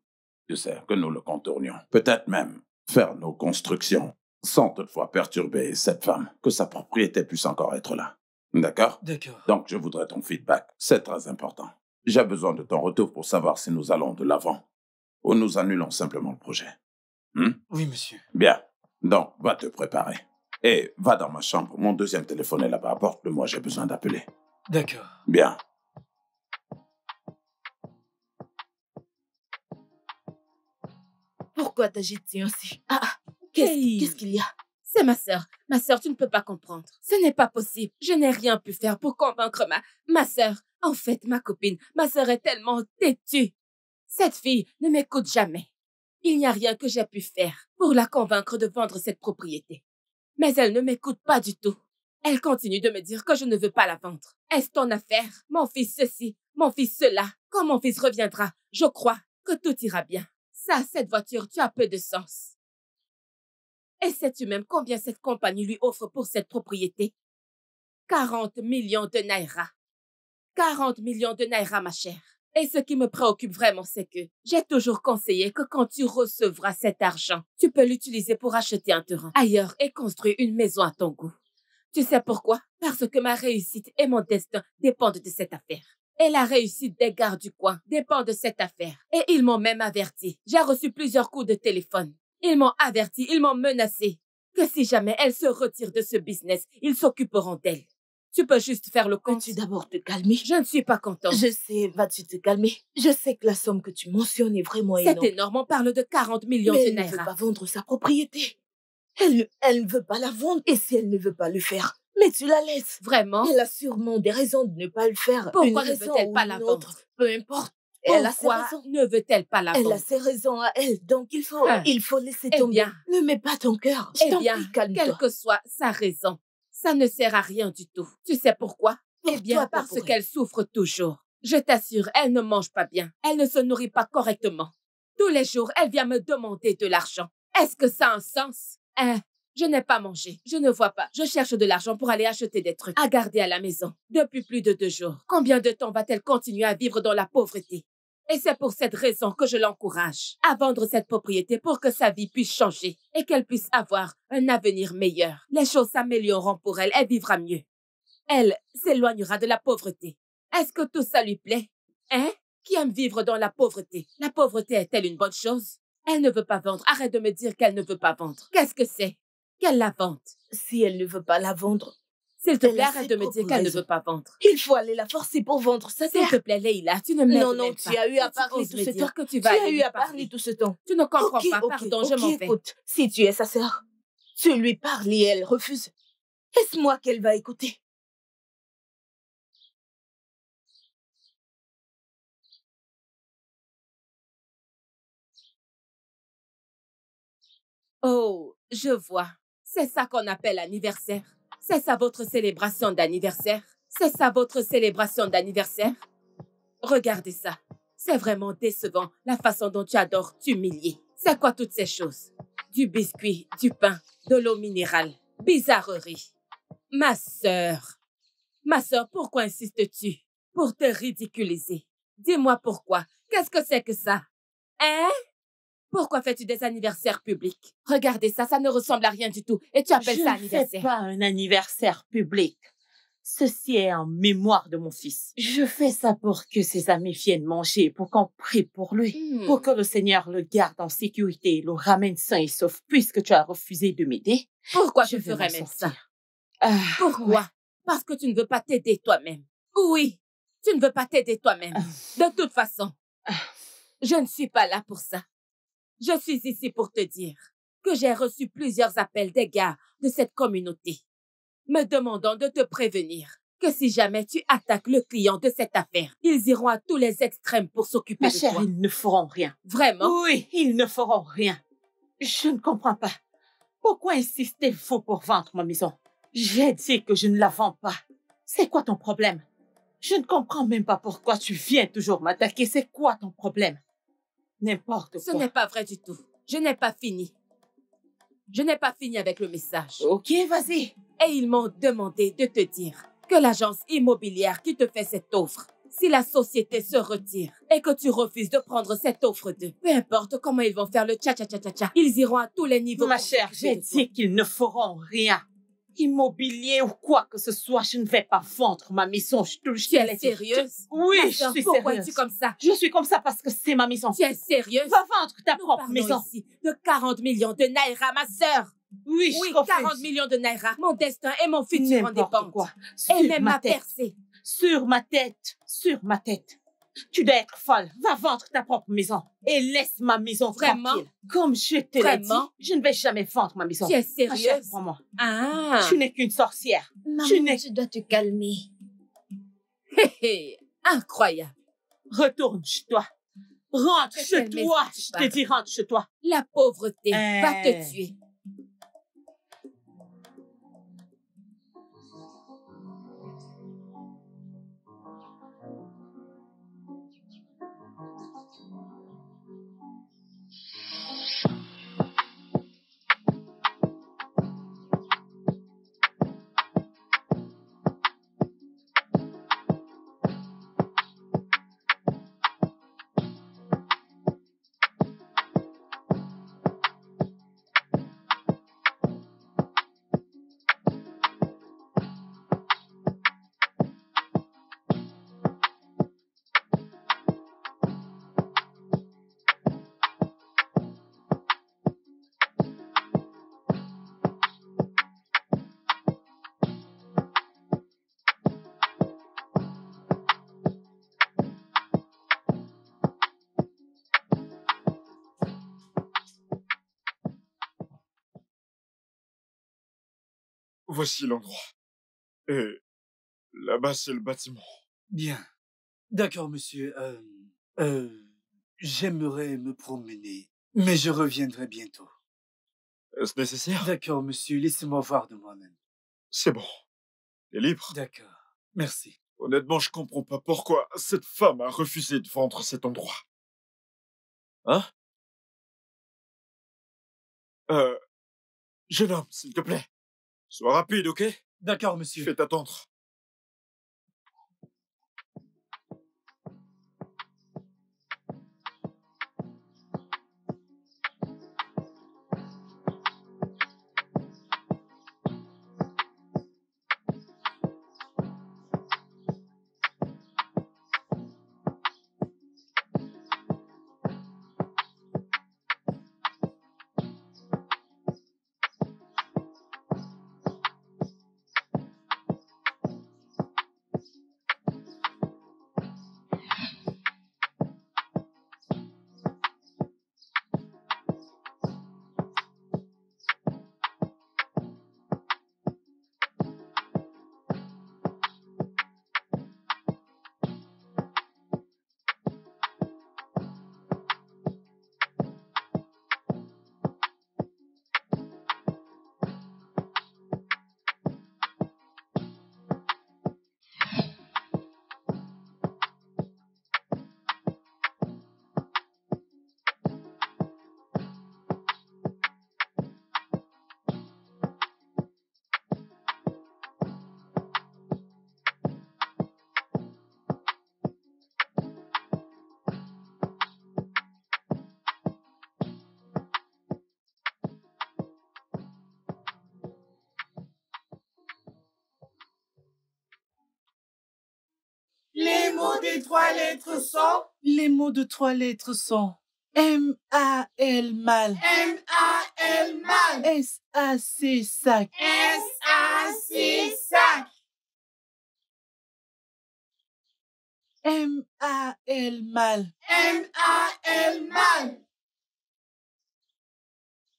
tu sais, que nous le contournions. Peut-être même faire nos constructions sans toutefois perturber cette femme, que sa propriété puisse encore être là. D'accord? D'accord. Donc, je voudrais ton feedback. C'est très important. J'ai besoin de ton retour pour savoir si nous allons de l'avant ou nous annulons simplement le projet. Oui, monsieur. Bien. Donc, va te préparer. Et va dans ma chambre. Mon deuxième téléphone est là-bas. Apporte-le-moi, j'ai besoin d'appeler. D'accord. Bien. Pourquoi t'agites-tu ainsi? Qu'est-ce qu'il y a? C'est ma sœur. Ma sœur, tu ne peux pas comprendre. Ce n'est pas possible. Je n'ai rien pu faire pour convaincre ma sœur. En fait, ma copine, ma sœur est tellement têtue. Cette fille ne m'écoute jamais. Il n'y a rien que j'ai pu faire pour la convaincre de vendre cette propriété. Mais elle ne m'écoute pas du tout. Elle continue de me dire que je ne veux pas la vendre. Est-ce ton affaire? Mon fils ceci, mon fils cela. Quand mon fils reviendra, je crois que tout ira bien. Ça, cette voiture, tu as peu de sens. Et sais-tu même combien cette compagnie lui offre pour cette propriété? 40 millions de naira. 40 millions de naira, ma chère. Et ce qui me préoccupe vraiment, c'est que j'ai toujours conseillé que quand tu recevras cet argent, tu peux l'utiliser pour acheter un terrain ailleurs et construire une maison à ton goût. Tu sais pourquoi? Parce que ma réussite et mon destin dépendent de cette affaire. Et la réussite des gardes du coin dépend de cette affaire. Et ils m'ont même averti. J'ai reçu plusieurs coups de téléphone. Ils m'ont averti, ils m'ont menacé que si jamais elle se retire de ce business, ils s'occuperont d'elle. Tu peux juste faire le compte. Peux-tu d'abord te calmer? Je ne suis pas contente. Je sais, vas-tu te calmer? Je sais que la somme que tu mentionnes est vraiment énorme. C'est énorme, on parle de 40 millions Mais de elle ne naira. veut pas vendre sa propriété. Elle ne veut pas la vendre. Et si elle ne veut pas le faire, mais tu la laisses. Vraiment? Elle a sûrement des raisons de ne pas le faire. Pourquoi Une ne raison veut-elle ou pas une la autre, vendre? peu importe. Elle a ses Pourquoi raisons. ne veut-elle pas la Elle vendre? a ses raisons à elle, donc il faut laisser Eh tomber. bien. Ne mets pas ton cœur. Je Eh t'en bien, prie, calme-toi. quelle que soit sa raison, ça ne sert à rien du tout. Tu sais pourquoi? Eh bien, toi, pas parce pour elle. qu'elle souffre toujours. Je t'assure, elle ne mange pas bien. Elle ne se nourrit pas correctement. Tous les jours, elle vient me demander de l'argent. Est-ce que ça a un sens? Je n'ai pas mangé. Je ne vois pas. Je cherche de l'argent pour aller acheter des trucs à garder à la maison. Depuis plus de 2 jours. Combien de temps va-t-elle continuer à vivre dans la pauvreté? Et c'est pour cette raison que je l'encourage à vendre cette propriété pour que sa vie puisse changer et qu'elle puisse avoir un avenir meilleur. Les choses s'amélioreront pour elle, elle vivra mieux. Elle s'éloignera de la pauvreté. Est-ce que tout ça lui plaît? Qui aime vivre dans la pauvreté? La pauvreté est-elle une bonne chose? Elle ne veut pas vendre. Arrête de me dire qu'elle ne veut pas vendre. Qu'est-ce que c'est? Qu'elle la vende. Si elle ne veut pas la vendre, S'il te elle plaît, a arrête ses de me dire propres qu'elle ne raisons. veut pas vendre. il faut aller la forcer pour vendre sa S'il terre. te plaît, Leïla, tu ne m'aides Non, même non, pas. tu as eu à Tu parler oses tout me ce dire temps. que tu Tu vas as aller eu lui à parler parler. tout ce temps. Tu ne comprends Ok, pas, ok, pardon, ok, je m'en vais. écoute, si tu es sa sœur, tu lui parles et elle refuse. Est-ce moi qu'elle va écouter? Oh, je vois. C'est ça qu'on appelle anniversaire. C'est ça votre célébration d'anniversaire. C'est ça votre célébration d'anniversaire. Regardez ça. C'est vraiment décevant la façon dont tu adores t'humilier. C'est quoi toutes ces choses? Du biscuit, du pain, de l'eau minérale. Bizarrerie. Ma sœur, pourquoi insistes-tu? Pour te ridiculiser. Dis-moi pourquoi. Qu'est-ce que c'est que ça? Pourquoi fais-tu des anniversaires publics? Regardez ça, ça ne ressemble à rien du tout. Et tu appelles ça Je ne fais anniversaire? pas un anniversaire public. Ceci est en mémoire de mon fils. Je fais ça pour que ses amis viennent manger, pour qu'on prie pour lui, pour que le Seigneur le garde en sécurité et le ramène sain et sauf. Puisque tu as refusé de m'aider, Pourquoi je tu vais ferais m'en même sortir. ça? Pourquoi? Parce que tu ne veux pas t'aider toi-même. Oui, tu ne veux pas t'aider toi-même. De toute façon, je ne suis pas là pour ça. Je suis ici pour te dire que j'ai reçu plusieurs appels des gars de cette communauté me demandant de te prévenir que si jamais tu attaques le client de cette affaire, ils iront à tous les extrêmes pour s'occuper Ma de chère, toi. ils ne feront rien. Vraiment? Oui, ils ne feront rien. Je ne comprends pas. Pourquoi insistez-vous pour vendre ma maison? J'ai dit que je ne la vends pas. C'est quoi ton problème? Je ne comprends même pas pourquoi tu viens toujours m'attaquer. C'est quoi ton problème? N'importe quoi. Ce n'est pas vrai du tout. Je n'ai pas fini. Je n'ai pas fini avec le message. Ok, vas-y. Et ils m'ont demandé de te dire que l'agence immobilière qui te fait cette offre, si la société se retire et que tu refuses de prendre cette offre d'eux, peu importe comment ils vont faire le tcha-tcha-tcha-tcha, ils iront à tous les niveaux. Ma chère, j'ai dit qu'ils ne feront rien. Immobilier ou quoi que ce soit, je ne vais pas vendre ma maison. Tu es sérieuse? Oui, Ma je sœur, suis pourquoi sérieuse. es-tu comme ça? Je suis comme ça parce que c'est ma maison. Tu es sérieuse? Va vendre ta Nous propre parlons maison. ici de 40 millions de naira, ma sœur. Oui, Oui, je refuse. 40 millions de naira. Mon destin et mon futur en N'importe dépendent. quoi. Et Sur même ma ma tête. percée. Sur ma tête. Sur ma tête. Tu dois être folle. Va vendre ta propre maison. Et laisse ma maison Vraiment? tranquille. Comme je te l'ai dit, Vraiment? je ne vais jamais vendre ma maison. Tu es Ma chère, sérieuse? prends-moi. Ah. Tu n'es qu'une sorcière. Maman, Tu tu dois te calmer. Hé hé, incroyable. Retourne chez toi. Rentre De chez quelle maison toi. tu Je parles? te dis, rentre chez toi. La pauvreté va te tuer. Voici l'endroit. Et là-bas, c'est le bâtiment. Bien. D'accord, monsieur. J'aimerais me promener, mais je reviendrai bientôt. Est-ce nécessaire? D'accord, monsieur. Laissez-moi voir de moi-même. C'est bon. T'es libre? D'accord. Merci. Honnêtement, je comprends pas pourquoi cette femme a refusé de vendre cet endroit. Hein? Jeune homme, s'il te plaît. Sois rapide, ok? D'accord, monsieur. Je vais t'attendre. des 3 lettres sont? Les mots de 3 lettres sont M-A-L mal. M-A-L mal. S-A-C sac. S-A-C sac. M-A-L mal. M-A-L mal.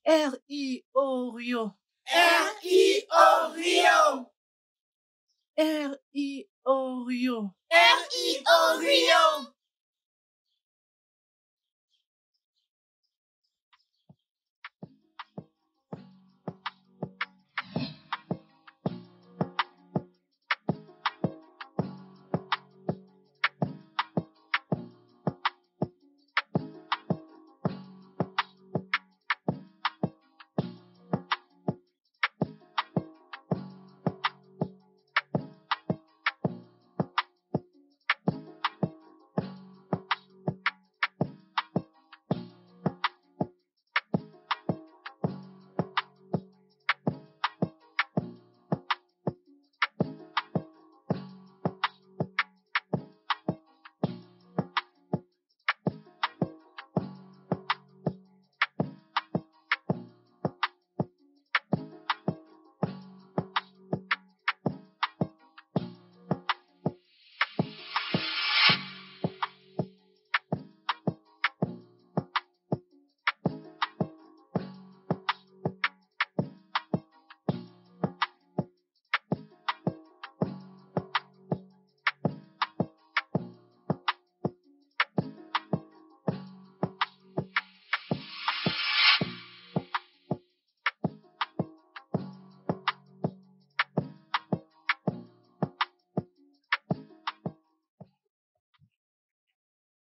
R-I-O Rio. R-I-O Rio. R-I-O Rio. R-I-O Rio.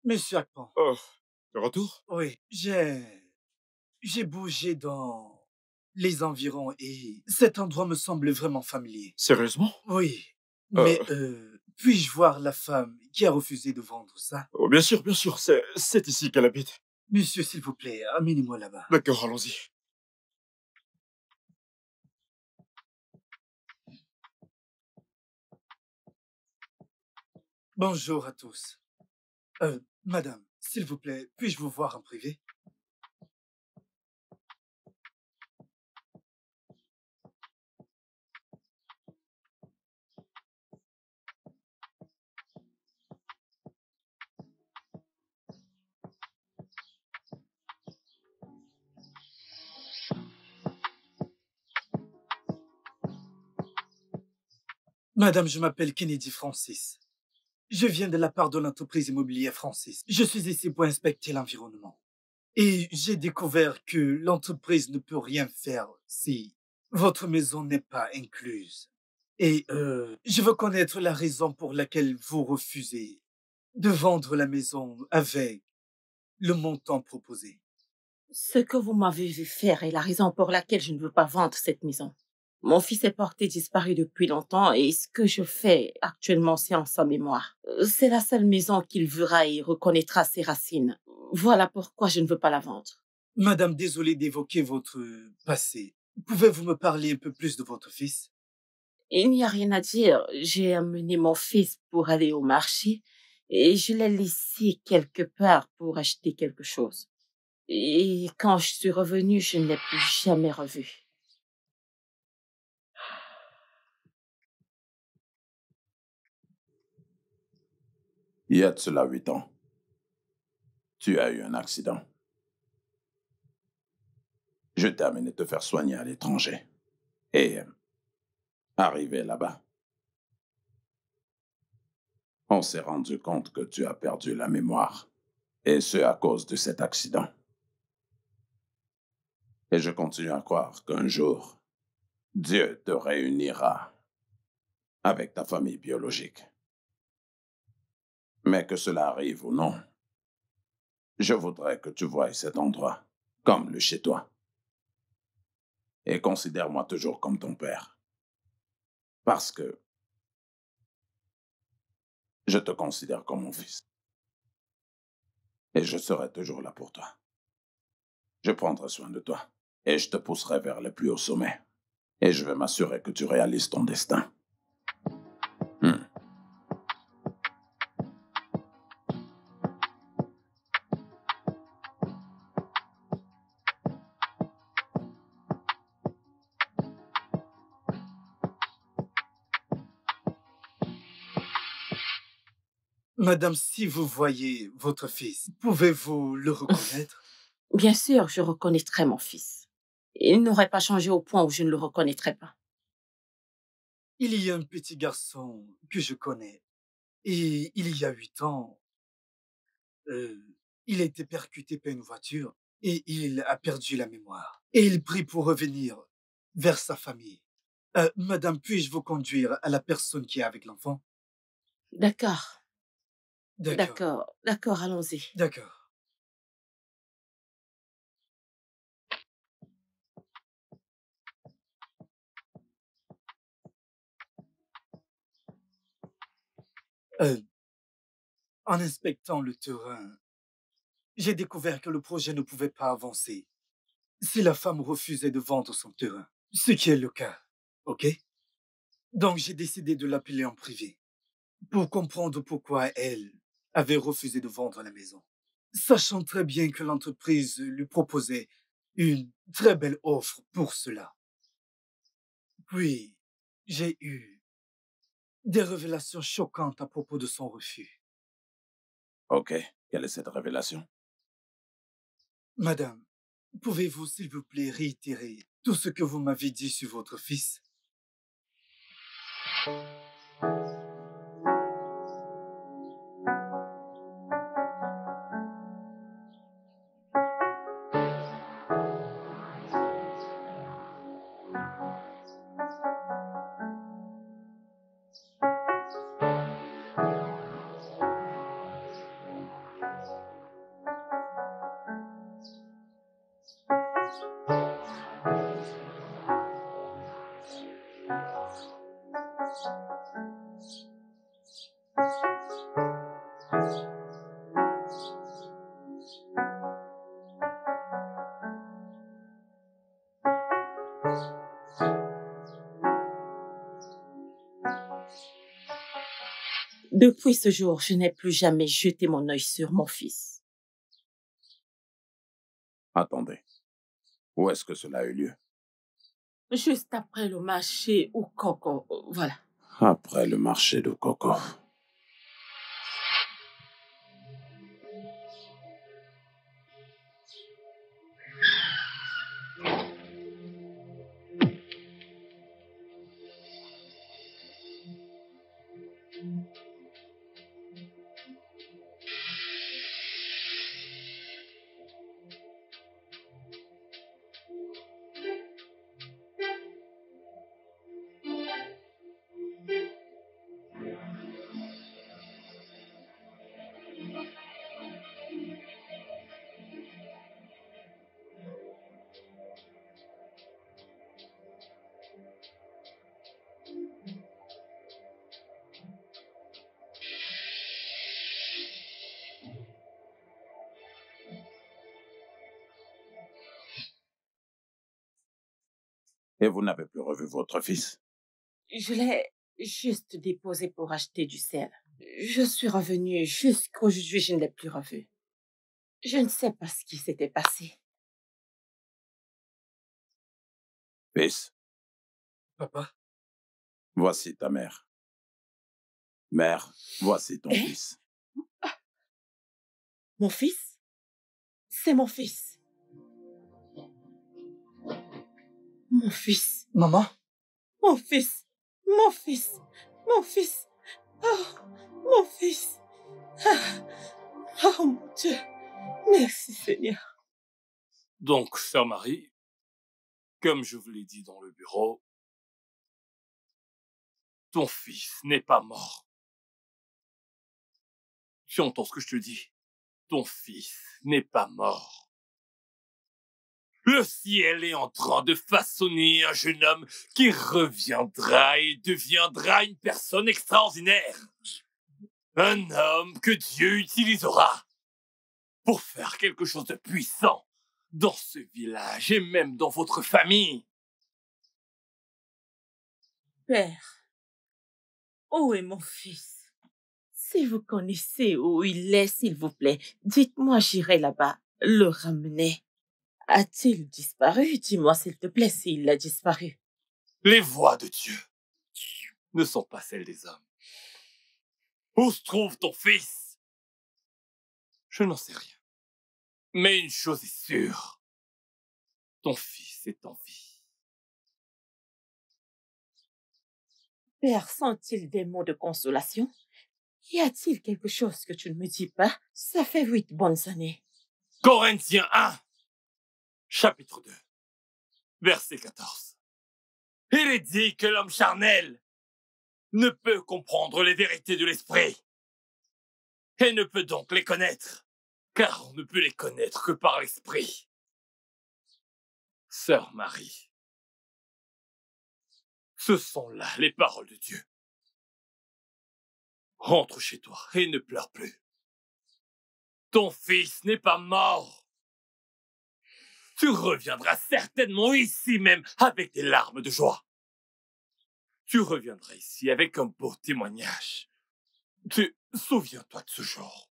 Monsieur Akpan. Oh, de retour? Oui, j'ai bougé dans les environs et cet endroit me semble vraiment familier. Sérieusement? Oui, mais puis-je voir la femme qui a refusé de vendre ça? Oh, bien sûr, c'est ici qu'elle habite. Monsieur, s'il vous plaît, amenez-moi là-bas. D'accord, allons-y. Bonjour à tous. Madame, s'il vous plaît, puis-je vous voir en privé? Madame, je m'appelle Kennedy Francis. Je viens de la part de l'entreprise immobilière Francis. Je suis ici pour inspecter l'environnement. Et j'ai découvert que l'entreprise ne peut rien faire si votre maison n'est pas incluse. Et je veux connaître la raison pour laquelle vous refusez de vendre la maison avec le montant proposé. Ce que vous m'avez vu faire est la raison pour laquelle je ne veux pas vendre cette maison. Mon fils est porté disparu depuis longtemps et ce que je fais actuellement, c'est en sa mémoire. C'est la seule maison qu'il verra et reconnaîtra ses racines. Voilà pourquoi je ne veux pas la vendre. Madame, désolé d'évoquer votre passé. Pouvez-vous me parler un peu plus de votre fils? Il n'y a rien à dire. J'ai amené mon fils pour aller au marché et je l'ai laissé quelque part pour acheter quelque chose. Et quand je suis revenue, je ne l'ai plus jamais revu. Il y a de cela 8 ans, tu as eu un accident. Je t'ai amené te faire soigner à l'étranger. Et arrivé là-bas, on s'est rendu compte que tu as perdu la mémoire. Et ce à cause de cet accident. Et je continue à croire qu'un jour, Dieu te réunira avec ta famille biologique. Mais que cela arrive ou non, je voudrais que tu voies cet endroit comme le chez toi. Et considère-moi toujours comme ton père. Parce que je te considère comme mon fils. Et je serai toujours là pour toi. Je prendrai soin de toi. Et je te pousserai vers le plus haut sommet. Et je vais m'assurer que tu réalises ton destin. Madame, si vous voyez votre fils, pouvez-vous le reconnaître? Bien sûr, je reconnaîtrai mon fils. Il n'aurait pas changé au point où je ne le reconnaîtrais pas. Il y a un petit garçon que je connais. Et il y a 8 ans, il a été percuté par une voiture et il a perdu la mémoire. Et il prie pour revenir vers sa famille. Madame, puis-je vous conduire à la personne qui est avec l'enfant? D'accord. D'accord. D'accord, allons-y. D'accord. En inspectant le terrain, j'ai découvert que le projet ne pouvait pas avancer si la femme refusait de vendre son terrain, ce qui est le cas, ok? Donc j'ai décidé de l'appeler en privé pour comprendre pourquoi elle avait refusé de vendre la maison, sachant très bien que l'entreprise lui proposait une très belle offre pour cela. Puis, j'ai eu des révélations choquantes à propos de son refus. Ok, quelle est cette révélation? Madame, pouvez-vous s'il vous plaît réitérer tout ce que vous m'avez dit sur votre fils? Depuis ce jour, je n'ai plus jamais jeté mon œil sur mon fils. Attendez. Où est-ce que cela a eu lieu? Juste après le marché au coco, voilà. Après le marché de coco. Et vous n'avez plus revu votre fils? Je l'ai juste déposé pour acheter du sel. Je suis revenue jusqu'aujourd'hui, je ne l'ai plus revu. Je ne sais pas ce qui s'était passé. Fils, Papa? voici ta mère. Mère, voici ton fils. Mon fils? C'est mon fils. Mon fils. Maman? Mon fils. Mon fils. Mon fils. Oh, mon fils. Oh, mon Dieu. Merci, Seigneur. Donc, sœur Marie, comme je vous l'ai dit dans le bureau, ton fils n'est pas mort. Tu entends ce que je te dis? Ton fils n'est pas mort. Le ciel est en train de façonner un jeune homme qui reviendra et deviendra une personne extraordinaire. Un homme que Dieu utilisera pour faire quelque chose de puissant dans ce village et même dans votre famille. Père, où est mon fils? Si vous connaissez où il est, s'il vous plaît, dites-moi, j'irai là-bas le ramener. A-t-il disparu? Dis-moi, s'il te plaît, s'il a disparu. Les voies de Dieu ne sont pas celles des hommes. Où se trouve ton fils? Je n'en sais rien. Mais une chose est sûre. Ton fils est en vie. Père, sont-ils des mots de consolation? Y a-t-il quelque chose que tu ne me dis pas? Ça fait 8 bonnes années. Corinthiens 1, chapitre 2, verset 14. Il est dit que l'homme charnel ne peut comprendre les vérités de l'esprit et ne peut donc les connaître, car on ne peut les connaître que par l'esprit. Sœur Marie, ce sont là les paroles de Dieu. Rentre chez toi et ne pleure plus. Ton fils n'est pas mort. Tu reviendras certainement ici même avec des larmes de joie. Tu reviendras ici avec un beau témoignage. Tu souviens-toi de ce jour.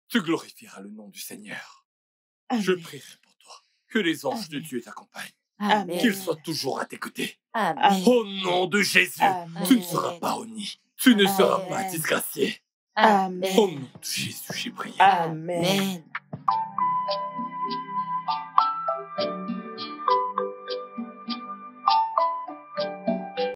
Tu glorifieras le nom du Seigneur. Amen. Je prierai pour toi. Que les anges de Dieu t'accompagnent. Amen. Qu'ils soient toujours à tes côtés. Amen. Au nom de Jésus, Amen. tu ne seras pas honni. Tu ne seras pas disgracié. Amen. Au nom de Jésus, j'ai prié. Amen. Amen.